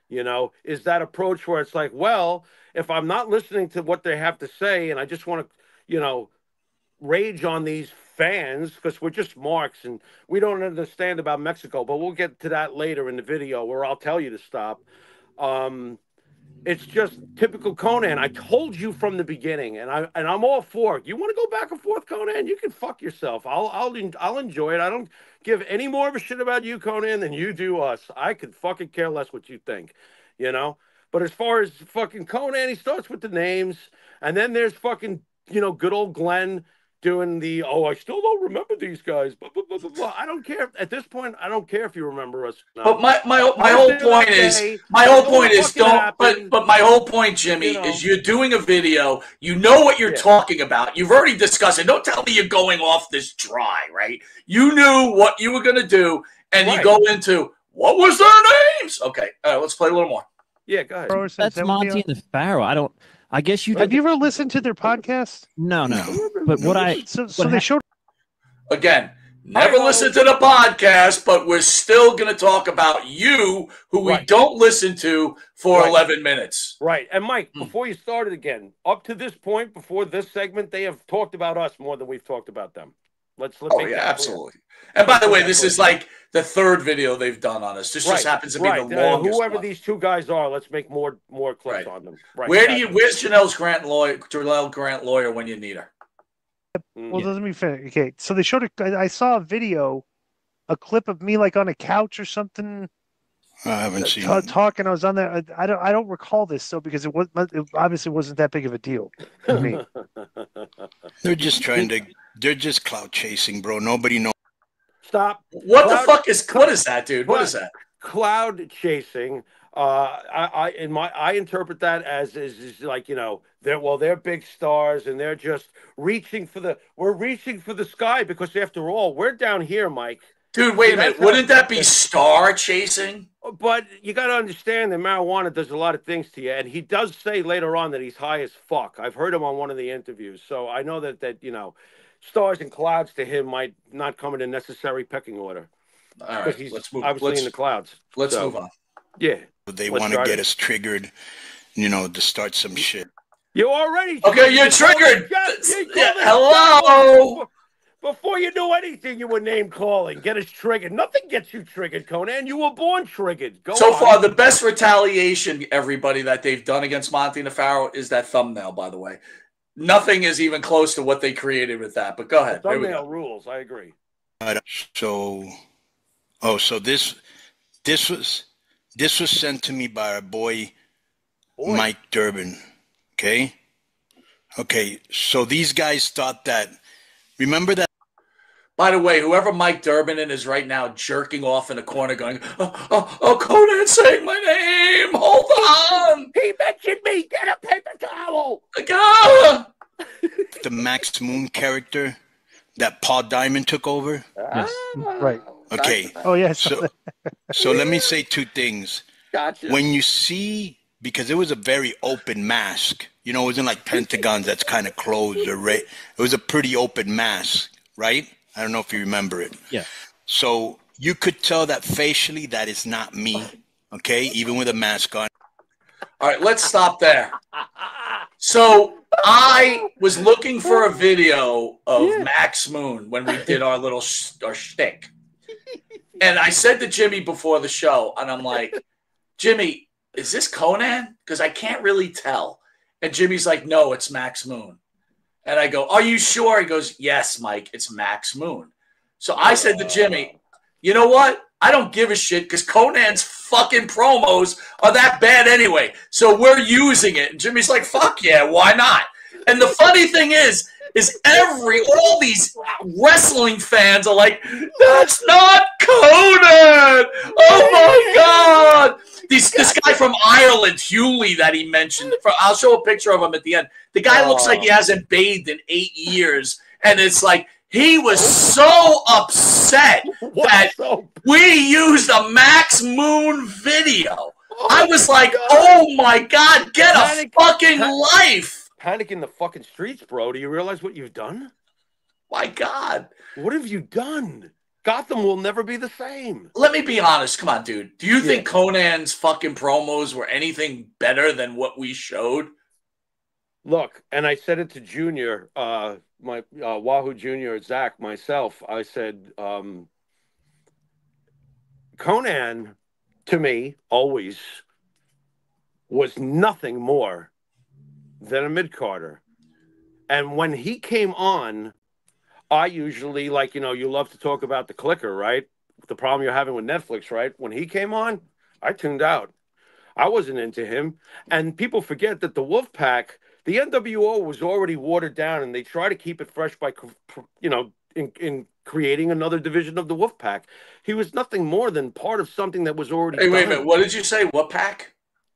You know, is that approach where it's like, well, if I'm not listening to what they have to say and I just want to, you know, rage on these fans because we're just marks and we don't understand about Mexico, but we'll get to that later in the video where I'll tell you to stop. It's just typical Konnan. I told you from the beginning, and I'm all for it. You want to go back and forth, Konnan? You can fuck yourself. I'll enjoy it. I don't give any more of a shit about you, Konnan, than you do us. I could fucking care less what you think, you know. But as far as fucking Konnan, he starts with the names, and then there's fucking, you know, good old Glenn doing the, I still don't remember these guys. Blah, blah, blah, blah, blah. I don't care. At this point, I don't care if you remember us. But my whole point is my whole point, Jimmy, is you're doing a video. You know what you're talking about. You've already discussed it. Don't tell me you're going off this dry, right? You knew what you were going to do, and you go into what was their names? Okay, let's play a little more. Yeah, go ahead. That's Monte the Pharaoh. I guess you. Have you ever listened to their podcast? No. But so they showed again. Never listen to the podcast, but we're still going to talk about you, who we don't listen to for 11 minutes. Right. And Mike, before you started again, up to this point, before this segment, they have talked about us more than we've talked about them. Let's make that absolutely. And by the way, this is like the third video they've done on us. This just happens to be the longest whoever one. These two guys are, let's make more clips on them. Right. Where's Janelle's Janelle Grant lawyer when you need her? Well, doesn't mean fair. Okay, so they showed I saw a video, a clip of me like on a couch or something. I haven't seen talking. I was on there. I don't recall this because it obviously wasn't that big of a deal to me. They're just they're just clout chasing, bro. Nobody knows. Stop. What is that, dude? What is that? Cloud chasing. I interpret that as is like, they're big stars and they're just reaching for the sky, because after all, we're down here, Mike. Dude, wait a minute. Wouldn't that be star chasing? But you got to understand that marijuana does a lot of things to you, and he does say later on that he's high as fuck. I've heard him on one of the interviews, so I know that stars and clouds to him might not come in a necessary pecking order. All right, he's obviously in the clouds. Let's move on. Yeah. They want to get us triggered, to start some shit. You already you're triggered. Hello. Before you knew anything, you were name calling. Get us triggered. Nothing gets you triggered, Konnan. You were born triggered. So far, the best retaliation, everybody, that they've done against Monte The Pharaoh is that thumbnail, by the way. Nothing is even close to what they created with that. But go ahead. Thumbnail rules. I agree. So this was sent to me by our boy. Mike Durbin. Okay. So these guys thought that. Remember that. By the way, whoever Mike Durbin is right now jerking off in the corner going, Konnan saying my name. Hold on. He mentioned me. Get a paper towel. The Max Moon character that Paul Diamond took over. Yes. Right. Okay. Oh, yes. So let me say two things. Gotcha. When you see, because it was a very open mask, it wasn't like Pentagons that's kind of closed or it was a pretty open mask, right? I don't know if you remember it. Yeah. So you could tell that facially that is not me, okay? Even with a mask on. All right, let's stop there. So I was looking for a video of Max Moon when we did our little our shtick. And I said to Jimmy before the show, and I'm like, Jimmy, is this Konnan? Because I can't really tell. And Jimmy's like, no, it's Max Moon. And I go, are you sure? He goes, yes, Mike, it's Max Moon. So I said to Jimmy, you know what? I don't give a shit because Konnan's fucking promos are that bad anyway. So we're using it. And Jimmy's like, fuck yeah, why not? And the funny thing is all these wrestling fans are like, that's not Konnan. Oh my God. This guy from Ireland, Hewley, that he mentioned, I'll show a picture of him at the end. The guy looks like he hasn't bathed in 8 years. And it's like, he was so upset that we used a Max Moon video. I was like, oh my God, get a fucking life. Panic in the fucking streets, bro. Do you realize what you've done? My God. What have you done? Gotham will never be the same. Let me be honest. Come on, dude. Do you think Konnan's fucking promos were anything better than what we showed? Look, and I said it to Junior, my Wahoo Junior, Zach, myself. I said, Konnan, to me, always was nothing more than a mid-carder. And when he came on, I usually, like, you love to talk about the clicker, right? The problem you're having with Netflix, right? When he came on, I tuned out. I wasn't into him. And people forget that the Wolfpack The NWO was already watered down, and they try to keep it fresh by, in creating another division of the Wolfpack. He was nothing more than part of something that was already. Hey, wait a minute. What did you say? What pack?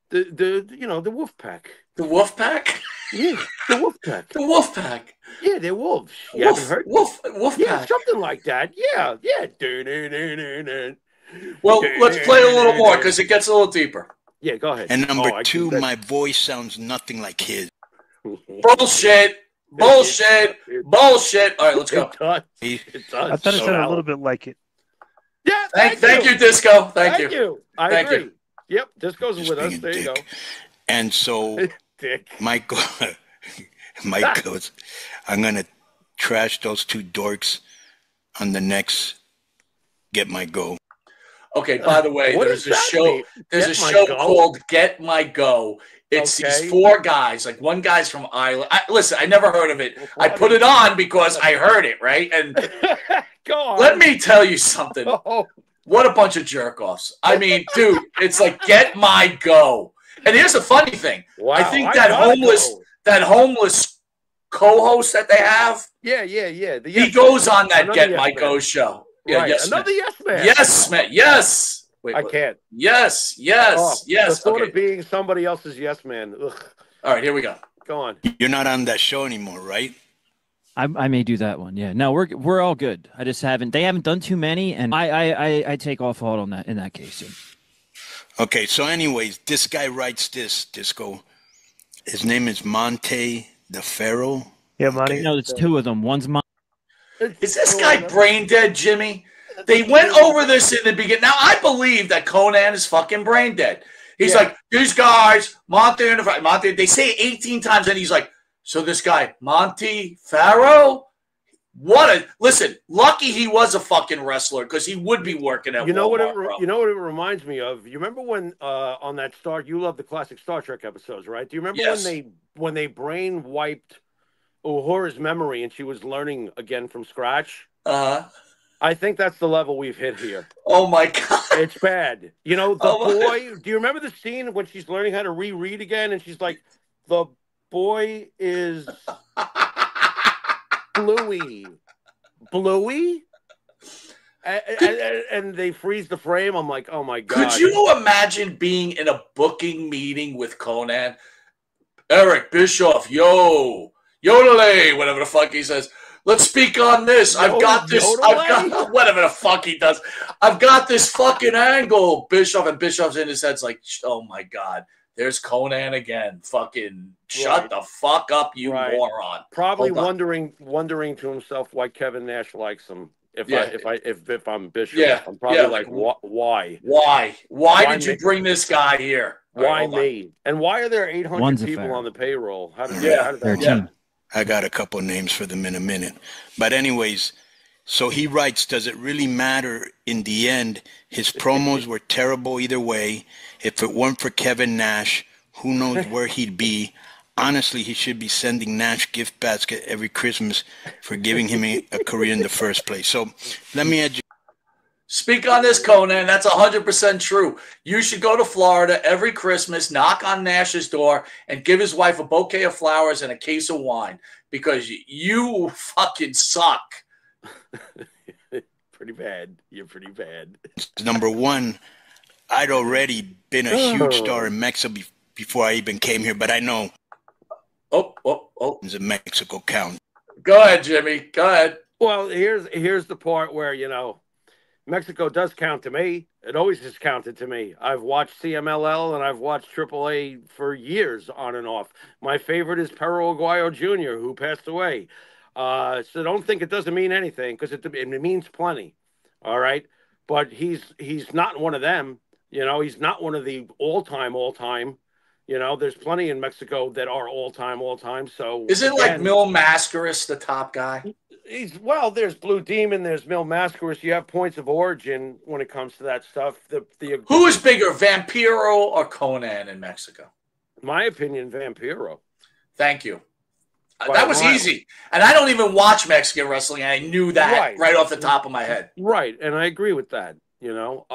The Wolfpack. The Wolfpack? Yeah, the Wolfpack. The Wolfpack. Yeah, they're wolves. You haven't heard? Wolfpack. Yeah, something like that. Yeah. Well, let's play a little more because it gets a little deeper. Yeah, go ahead. And number two, my voice sounds nothing like his. Bullshit. Bullshit. Bullshit. All right, let's go. It does. I thought it sounded a little bit like it. Yeah. Thank you, Disco. Thank you. I Thank agree. you. Yep, Disco's with us. There you go. And so, Mike goes, I'm going to trash those two dorks on the next Get My Go. Okay, by the way, there's a show called Get My Go. It's these four guys. Like, one guy's from Ireland. Listen, I never heard of it. I put it on because I heard it, right? And go on. Let me tell you something. What a bunch of jerk-offs. I mean, dude, it's like Get My Go. And here's the funny thing. Wow, I think that homeless co-host that they have. Yeah. He goes on that Get My Go show. Yeah, right. yes, another man. yes man. Yes, man. Yes. Wait, I can't. Yes. The thought of being somebody else's yes man. Ugh. All right, here we go. Go on. You're not on that show anymore, right? I may do that one. Yeah. No, we're all good. I just haven't. They haven't done too many, and I take all fault on that in that case. Yeah. Okay. So, anyways, this guy writes this Disco. His name is Monte The Pharaoh. Yeah, Monte. No, it's two of them. One's Monte. Is this guy brain dead, Jimmy? They went over this in the beginning. Now, I believe that Konnan is fucking brain dead. He's like, these guys, Monte and Monte, they say it 18 times, and he's like, so this guy, Monte Pharaoh? Listen, lucky he was a fucking wrestler because he would be working at Walmart, you know what it reminds me of? You remember when on that you love the classic Star Trek episodes, right? Do you remember when they brain wiped Uhura's memory and she was learning again from scratch? I think that's the level we've hit here. Oh my God. It's bad. You know, boy, do you remember the scene when she's learning how to reread again and she's like, the boy is Bluey. And they freeze the frame. I'm like, oh my God. Could you imagine being in a booking meeting with Konnan? Eric Bischoff, yodelay, whatever the fuck he says. Let's speak on this. I've got whatever the fuck he does. I've got this fucking angle. Bischoff's in his head's like, oh my God, there's Konnan again. Fucking shut the fuck up, you moron. Probably wondering to himself why Kevin Nash likes him. If I'm Bischoff, I'm probably like, why? Why did you bring this guy here? Why me? And why are there 800 people on the payroll? How did that happen? I got a couple names for them in a minute. But anyways, so he writes, does it really matter in the end? His promos were terrible either way. If it weren't for Kevin Nash, who knows where he'd be? Honestly, he should be sending Nash gift basket every Christmas for giving him a career in the first place. So let me educate. Speak on this, Konnan. That's 100% true. You should go to Florida every Christmas, knock on Nash's door, and give his wife a bouquet of flowers and a case of wine because you fucking suck. Pretty bad. You're pretty bad. Number one, I'd already been a huge star in Mexico before I even came here, but I know. In Mexico count. Go ahead, Jimmy. Go ahead. Well, here's the part where, Mexico does count to me. It always has counted to me. I've watched CMLL and I've watched AAA for years on and off. My favorite is Perro Aguayo Jr., who passed away. So don't think it doesn't mean anything because it means plenty. All right. But he's not one of them. He's not one of the all-time. There's plenty in Mexico that are all-time. So isn't like Mil Mascaras the top guy? There's Blue Demon, there's Mil Mascaras. You have points of origin when it comes to that stuff. Who is bigger, Vampiro or Konnan in Mexico? In my opinion, Vampiro. Thank you. That was easy. And I don't even watch Mexican wrestling. And I knew that right off the top of my head. Right. And I agree with that, So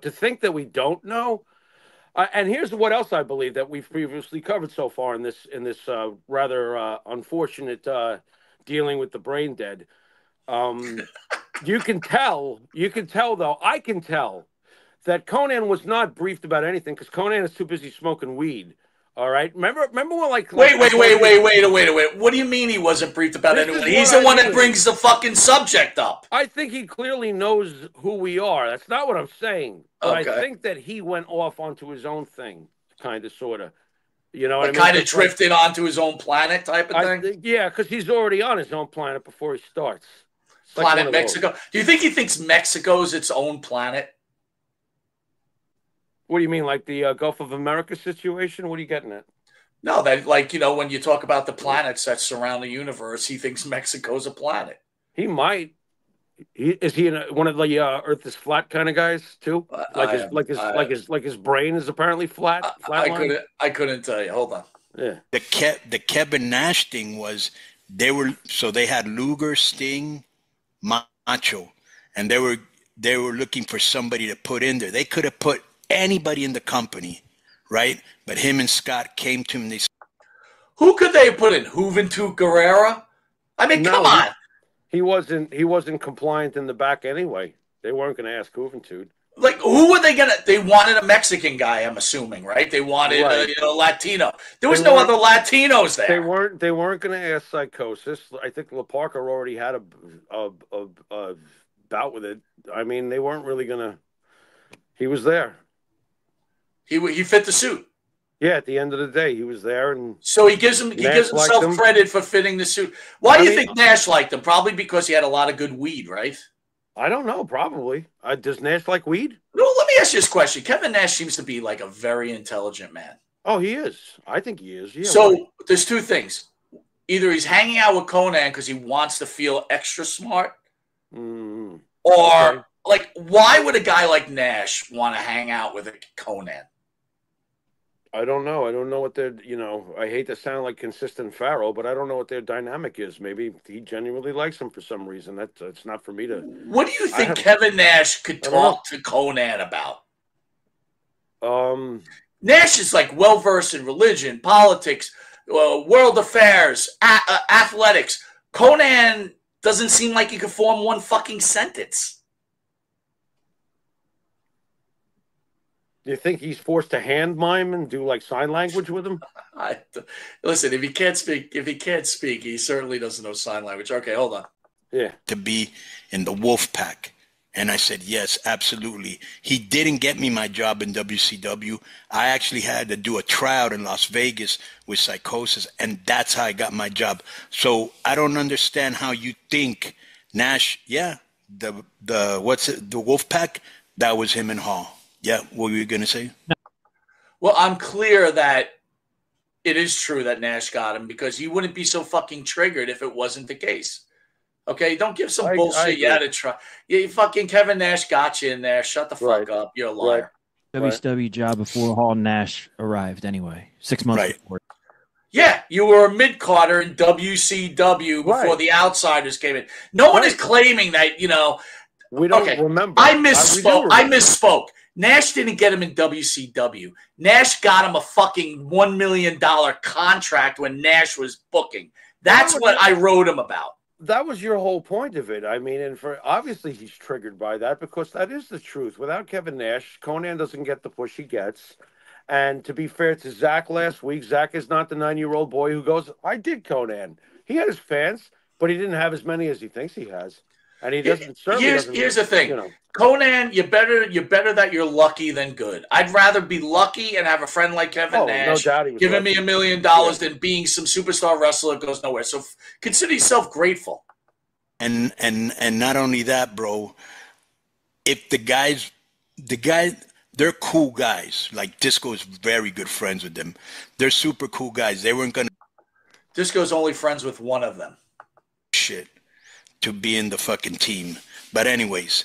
to think that we don't know, And here's what else I believe that we've previously covered so far in this rather unfortunate dealing with the brain dead. You can tell though, I can tell that Konnan was not briefed about anything because Konnan is too busy smoking weed. All right. Remember when wait. What do you mean he wasn't briefed about anyone? He's the one that brings the fucking subject up. I think he clearly knows who we are. That's not what I'm saying. But I think that he went off onto his own thing, kind of, sort of. You know what I mean? Kind of drifted onto his own planet type of thing? Yeah, because he's already on his own planet before he starts. Planet Mexico. Do you think he thinks Mexico's its own planet? What do you mean, like the Gulf of America situation? What are you getting at? No, that when you talk about the planets that surround the universe, he thinks Mexico's a planet. He might. Is he one of the Earth is flat kind of guys too? Like his brain is apparently flat. I couldn't tell you. Hold on. Yeah. The Kevin Nash thing was they had Luger, Sting, Macho, and they were looking for somebody to put in there. They could have put anybody in the company, right? But him and Scott came to him. They said, who could they have put in? Juventud Guerrera? I mean, come on. He wasn't compliant in the back anyway. They weren't going to ask Juventud. Like, who were they gonna? They wanted a Mexican guy, I'm assuming, right? They wanted a Latino. There was no other Latinos there. They weren't going to ask Psychosis. I think La Parker already had a bout with it. I mean, they weren't really going to. He was there. He fit the suit. Yeah, at the end of the day, he was there, and so he gives himself credit for fitting the suit. Why do you think Nash liked him? Probably because he had a lot of good weed, right? I don't know. Probably. Does Nash like weed? No. Let me ask you this question. Kevin Nash seems to be like a very intelligent man. Oh, he is. I think he is. Yeah. So there's two things. Either he's hanging out with Konnan because he wants to feel extra smart, or like, why would a guy like Nash want to hang out with a Konnan? I don't know. I don't know what their, I hate to sound like consistent Pharaoh, but I don't know what their dynamic is. Maybe he genuinely likes him for some reason. It's not for me to. What do you think Kevin Nash could talk to Konnan about? Nash is like well-versed in religion, politics, world affairs, athletics. Konnan doesn't seem like he could form one fucking sentence. You think he's forced to hand mime and do like sign language with him? Listen, if he can't speak, he certainly doesn't know sign language. Okay, hold on. Yeah. To be in the Wolf Pack. And I said, yes, absolutely. He didn't get me my job in WCW. I actually had to do a tryout in Las Vegas with Psychosis, and that's how I got my job. So I don't understand how you think Nash, the Wolf Pack, that was him and Hall. Yeah, what were you going to say? Well, I'm clear that it is true that Nash got him because he wouldn't be so fucking triggered if it wasn't the case. Okay, don't give some bullshit you had to try. Yeah, fucking Kevin Nash got you in there. Shut the fuck up. You're a liar. WCW job before Hall Nash arrived anyway. 6 months before. Yeah, you were a mid-carder in WCW before the Outsiders came in. No one is claiming that, We don't remember. I misspoke. Nash didn't get him in WCW. Nash got him a fucking $1 million contract when Nash was booking. That's what I wrote him about. That was your whole point of it. I mean, and obviously he's triggered by that because that is the truth. Without Kevin Nash, Konnan doesn't get the push he gets. And to be fair to Zach last week, Zach is not the 9-year-old boy who goes, I did Konnan. He had his fans, but he didn't have as many as he thinks he has. And he doesn't. Here's the thing, Konnan. You better that you're lucky than good. I'd rather be lucky and have a friend like Kevin Nash giving me $1 million than being some superstar wrestler that goes nowhere. So consider yourself grateful. And not only that, bro. If the guys, they're cool guys. Like Disco's very good friends with them. They're super cool guys. They weren't gonna. Disco's only friends with one of them. Shit. To be in the fucking team. But anyways,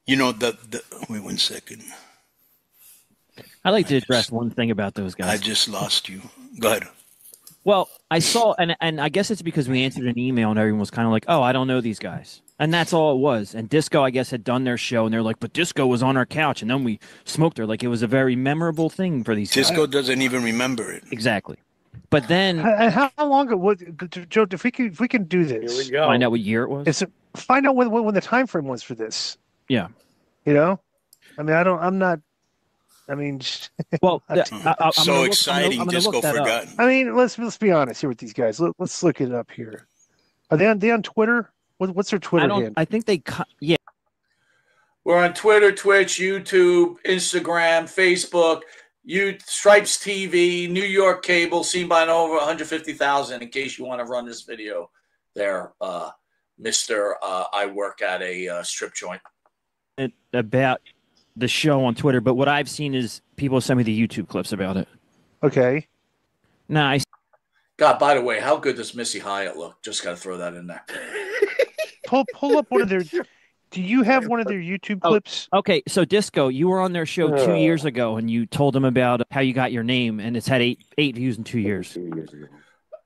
wait 1 second. I'd like to address one thing about those guys. I just lost you. Go ahead. Well, I saw, and I guess it's because we answered an email and everyone was kind of like, oh, I don't know these guys. And that's all it was. And Disco, I guess, had done their show, and they're like, but Disco was on our couch, and then we smoked her. Like, it was a very memorable thing for these guys. Disco doesn't even remember it. Exactly. But then... How long it was, Joe, if we can do this. Here we go. Find out what year it was? Find out when the time frame was for this. Yeah. You know? I mean, I'm not... I mean... Well, so exciting, Disco forgotten. I mean, let's be honest here with these guys. Let's look it up here. Are they on Twitter? What's their Twitter handle? I think they... Yeah. We're on Twitter, Twitch, YouTube, Instagram, Facebook, Stripes TV, New York Cable, seen by over 150,000. In case you want to run this video there, Mr. I work at a strip joint. About the show on Twitter, but what I've seen is people send me the YouTube clips about it. Okay. Nice. God, by the way, how good does Missy Hyatt look? Just got to throw that in there. Pull up one of their... Do you have one of their YouTube clips? Okay, so Disco, you were on their show 2 years ago, and you told them about how you got your name, and it's had eight views in 2 years. 2 years ago.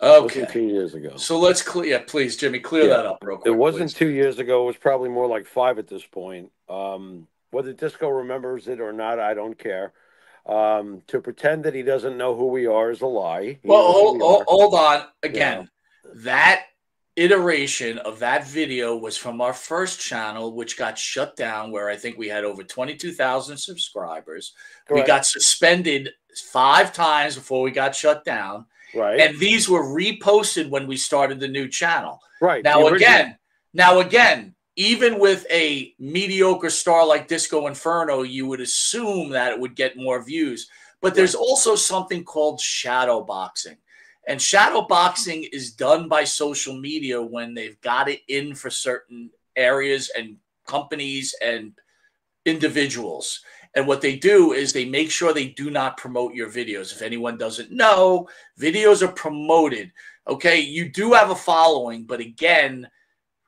Okay. 2 years ago. So let's clear. Yeah, please, Jimmy, clear that up real quick. It wasn't please. 2 years ago. It was probably more like 5 at this point. Whether Disco remembers it or not, I don't care. To pretend that he doesn't know who we are is a lie. Well, hold on. Again, that iteration of that video was from our first channel, which got shut down, where I think we had over 22,000 subscribers. Correct. We got suspended 5 times before we got shut down. Right. And these were reposted when we started the new channel. Right. Now again, even with a mediocre star like Disco Inferno, you would assume that it would get more views. But there's also something called shadow boxing. And shadow boxing is done by social media when they've got it in for certain areas and companies and individuals. And what they do is they make sure they do not promote your videos. If anyone doesn't know, videos are promoted. Okay, you do have a following, but again,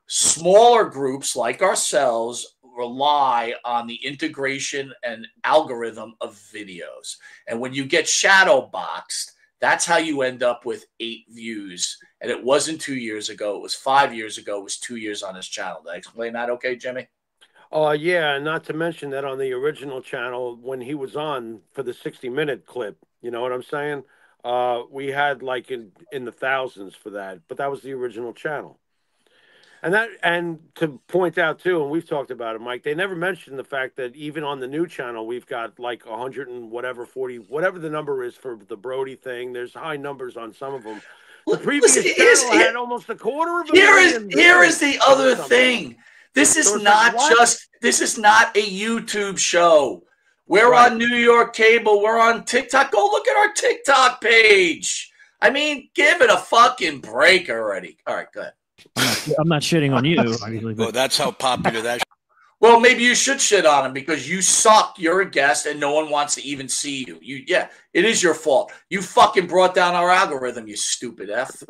smaller groups like ourselves rely on the integration and algorithm of videos. And when you get shadow boxed, that's how you end up with 8 views. And it wasn't 2 years ago. It was 5 years ago. It was 2 years on his channel. Did I explain that okay, Jimmy? Yeah, not to mention that on the original channel, when he was on for the 60-minute clip, you know what I'm saying? We had like in the thousands for that, but that was the original channel. And to point out too, and we've talked about it, Mike, they never mentioned the fact that even on the new channel, we've got like 100 and whatever, 40, whatever the number is for the Brody thing. There's high numbers on some of them. The previous channel had almost 250,000. Here is the other thing. This is not a YouTube show. We're on New York Cable. We're on TikTok. Go look at our TikTok page. I mean, give it a fucking break already. All right, go ahead. I'm not shitting on you. Well, that's how popular that. Well, maybe you should shit on him because you suck. You're a guest, and no one wants to even see you. Yeah, it is your fault. You fucking brought down our algorithm, you stupid F.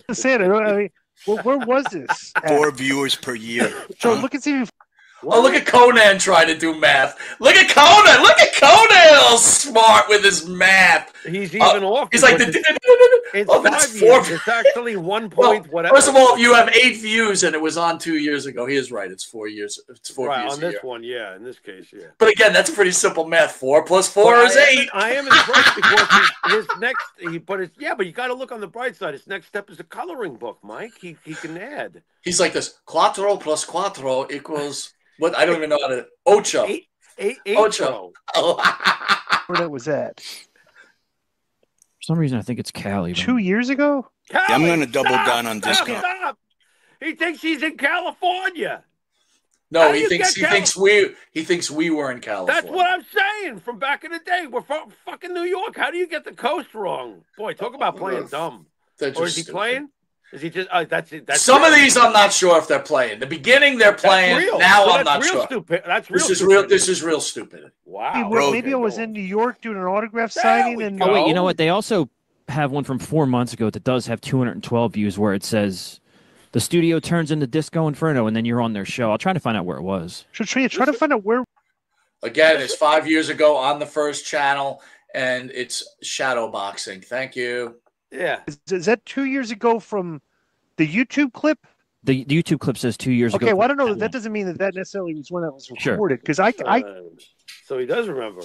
I mean, where was this? 4 viewers per year. So look and see. Oh, look at Konnan trying to do math. Look at Konnan. Look at Konnan, all smart with his math. He's even off. He's like, it's 5 years. It's actually 1 point whatever. First of all, if you have 8 views and it was on 2 years ago, he is right. It's 4 years. It's 4 right, years on this one, yeah. In this case, yeah. But again, that's pretty simple math. 4 plus 4 is 8. I am impressed because his next. But you got to look on the bright side. His next step is a coloring book, Mike. He can add. He's like this. 4 plus 4 equals. What? I don't even know how to. Ocho. Ocho. Oh. Where that was at? For some reason, I think it's Cali. 2 years ago? Yeah, I'm going to double down on Disco. Stop. He thinks he's in California. No, he thinks we were in California. That's what I'm saying. From back in the day, we're from fucking New York. How do you get the coast wrong? Boy, talk about playing dumb. Or is he playing? Is he just? That's it. Some of these I'm not sure if they're playing. The beginning they're playing. Now I'm not sure. That's real. This is real stupid. Wow. Maybe I was in New York doing an autograph signing. And oh wait, you know what? They also have one from 4 months ago that does have 212 views, where it says the studio turns into Disco Inferno, and then you're on their show. I'll try to find out where it was. Try to find out where. Again, it's 5 years ago on the first channel, and it's shadow boxing. Thank you. Yeah. Is that 2 years ago from the YouTube clip? The YouTube clip says 2 years ago. Okay, well, I don't know. That doesn't mean that necessarily was when that was recorded. Because so he does remember.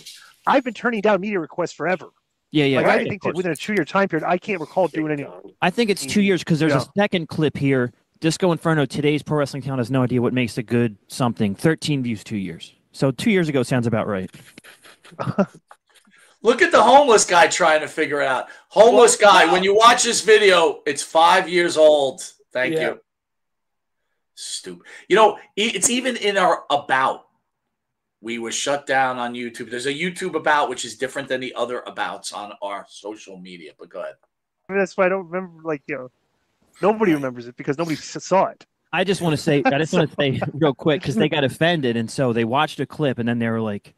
I've been turning down media requests forever. Yeah. Like, I think that within a 2-year time period, I can't recall doing any. I think it's 2 years because there's a second clip here. Disco Inferno, today's Pro Wrestling Town has no idea what makes a good something. 13 views, 2 years. So 2 years ago sounds about right. Look at the homeless guy trying to figure it out. Homeless guy, when you watch this video, it's 5 years old. Thank you. Stupid. You know, it's even in our About. We were shut down on YouTube. There's a YouTube About, which is different than the other Abouts on our social media. But go ahead. That's why I don't remember, like, nobody remembers it because nobody saw it. I just want to say real quick because they got offended. And so they watched a clip and then they were like,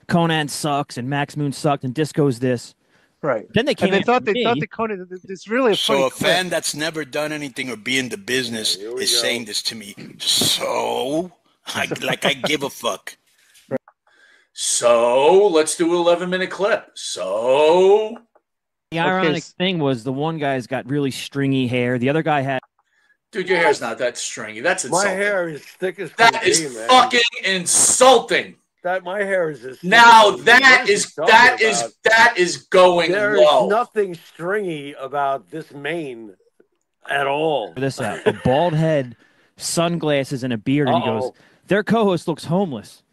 Konnan sucks and Max Moon sucked and Disco's this. Right. Then they came. And they thought that Konnan. It's really a funny clip. Fan that's never done anything or be in the business is saying this to me. So, I give a fuck. So let's do an 11-minute clip. So the ironic thing was the one guy's got really stringy hair. The other guy had. Dude, your hair's not that stringy. That's insulting. My hair is thick as that is man. Fucking insulting. My hair is as now that is going there low. There's nothing stringy about this mane at all. This out a bald head, sunglasses, and a beard, and he goes, "Their co-host looks homeless,"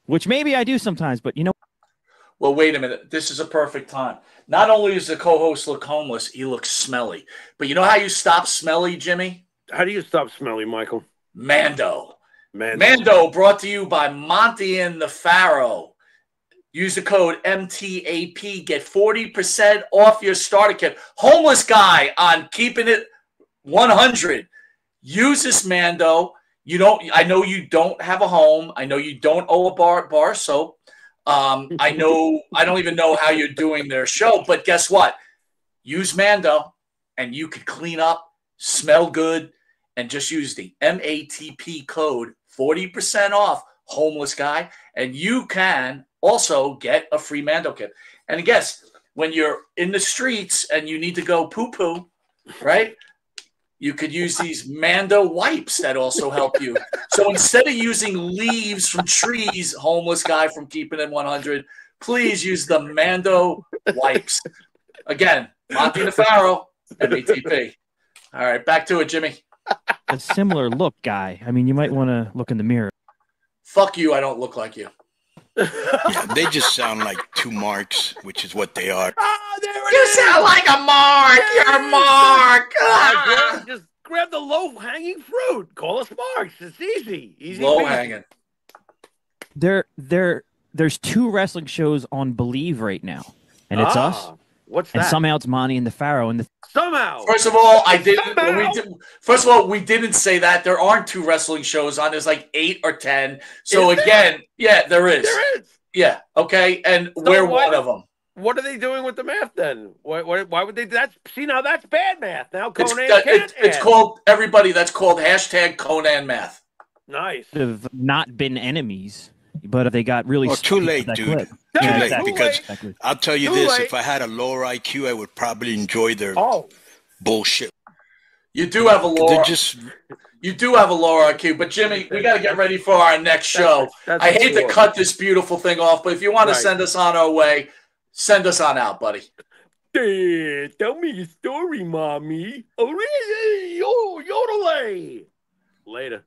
which maybe I do sometimes, but you know. Well, wait a minute. This is a perfect time. Not only does the co-host look homeless, he looks smelly. But you know how you stop smelly, Jimmy? How do you stop smelly, Michael? Mando brought to you by Monte the Pharaoh. Use the code MTAP. Get 40% off your starter kit. Homeless guy on Keeping It 100. Use this Mando. I know you don't have a home. I know you don't owe a bar soap. I don't even know how you're doing their show, but guess what? Use Mando and you could clean up, smell good, and just use the MATP code 40% off, homeless guy, and you can also get a free Mando kit. And I guess when you're in the streets and you need to go poo-poo, right? You could use these Mando wipes that also help you. So instead of using leaves from trees, homeless guy from Keeping It 100, please use the Mando wipes. Again, Monte the Pharaoh, MATP. All right, back to it, Jimmy. A similar look guy. I mean, you might want to look in the mirror. Fuck you, I don't look like you. Yeah, they just sound like two marks, which is what they are. You sound like a mark. You're a mark. Just grab the low-hanging fruit. Call us marks. It's easy. Low-hanging. There's 2 wrestling shows on Believe right now, and it's us. What's that? And somehow it's Monte and the Pharaoh. And somehow. First of all, we didn't say that. There aren't 2 wrestling shows on. There's like 8 or 10. So again, yeah, there is. There is. Yeah. Okay. And we're one of them. What are they doing with the math then? Why would they? Now that's bad math. Now Konnan it's called everybody. That's called hashtag Konnan math. Nice. Have not been enemies, but they got really. Oh, too late, dude. Too late because I'll tell you this: if I had a lower IQ, I would probably enjoy their bullshit. You do have a lower. You do have a lower IQ, but Jimmy, we got to get ready for our next show. I hate to cut this beautiful thing off, but if you want to send us on our way, send us on out, buddy. Tell me your story, mommy. Oh, yodelay. Later.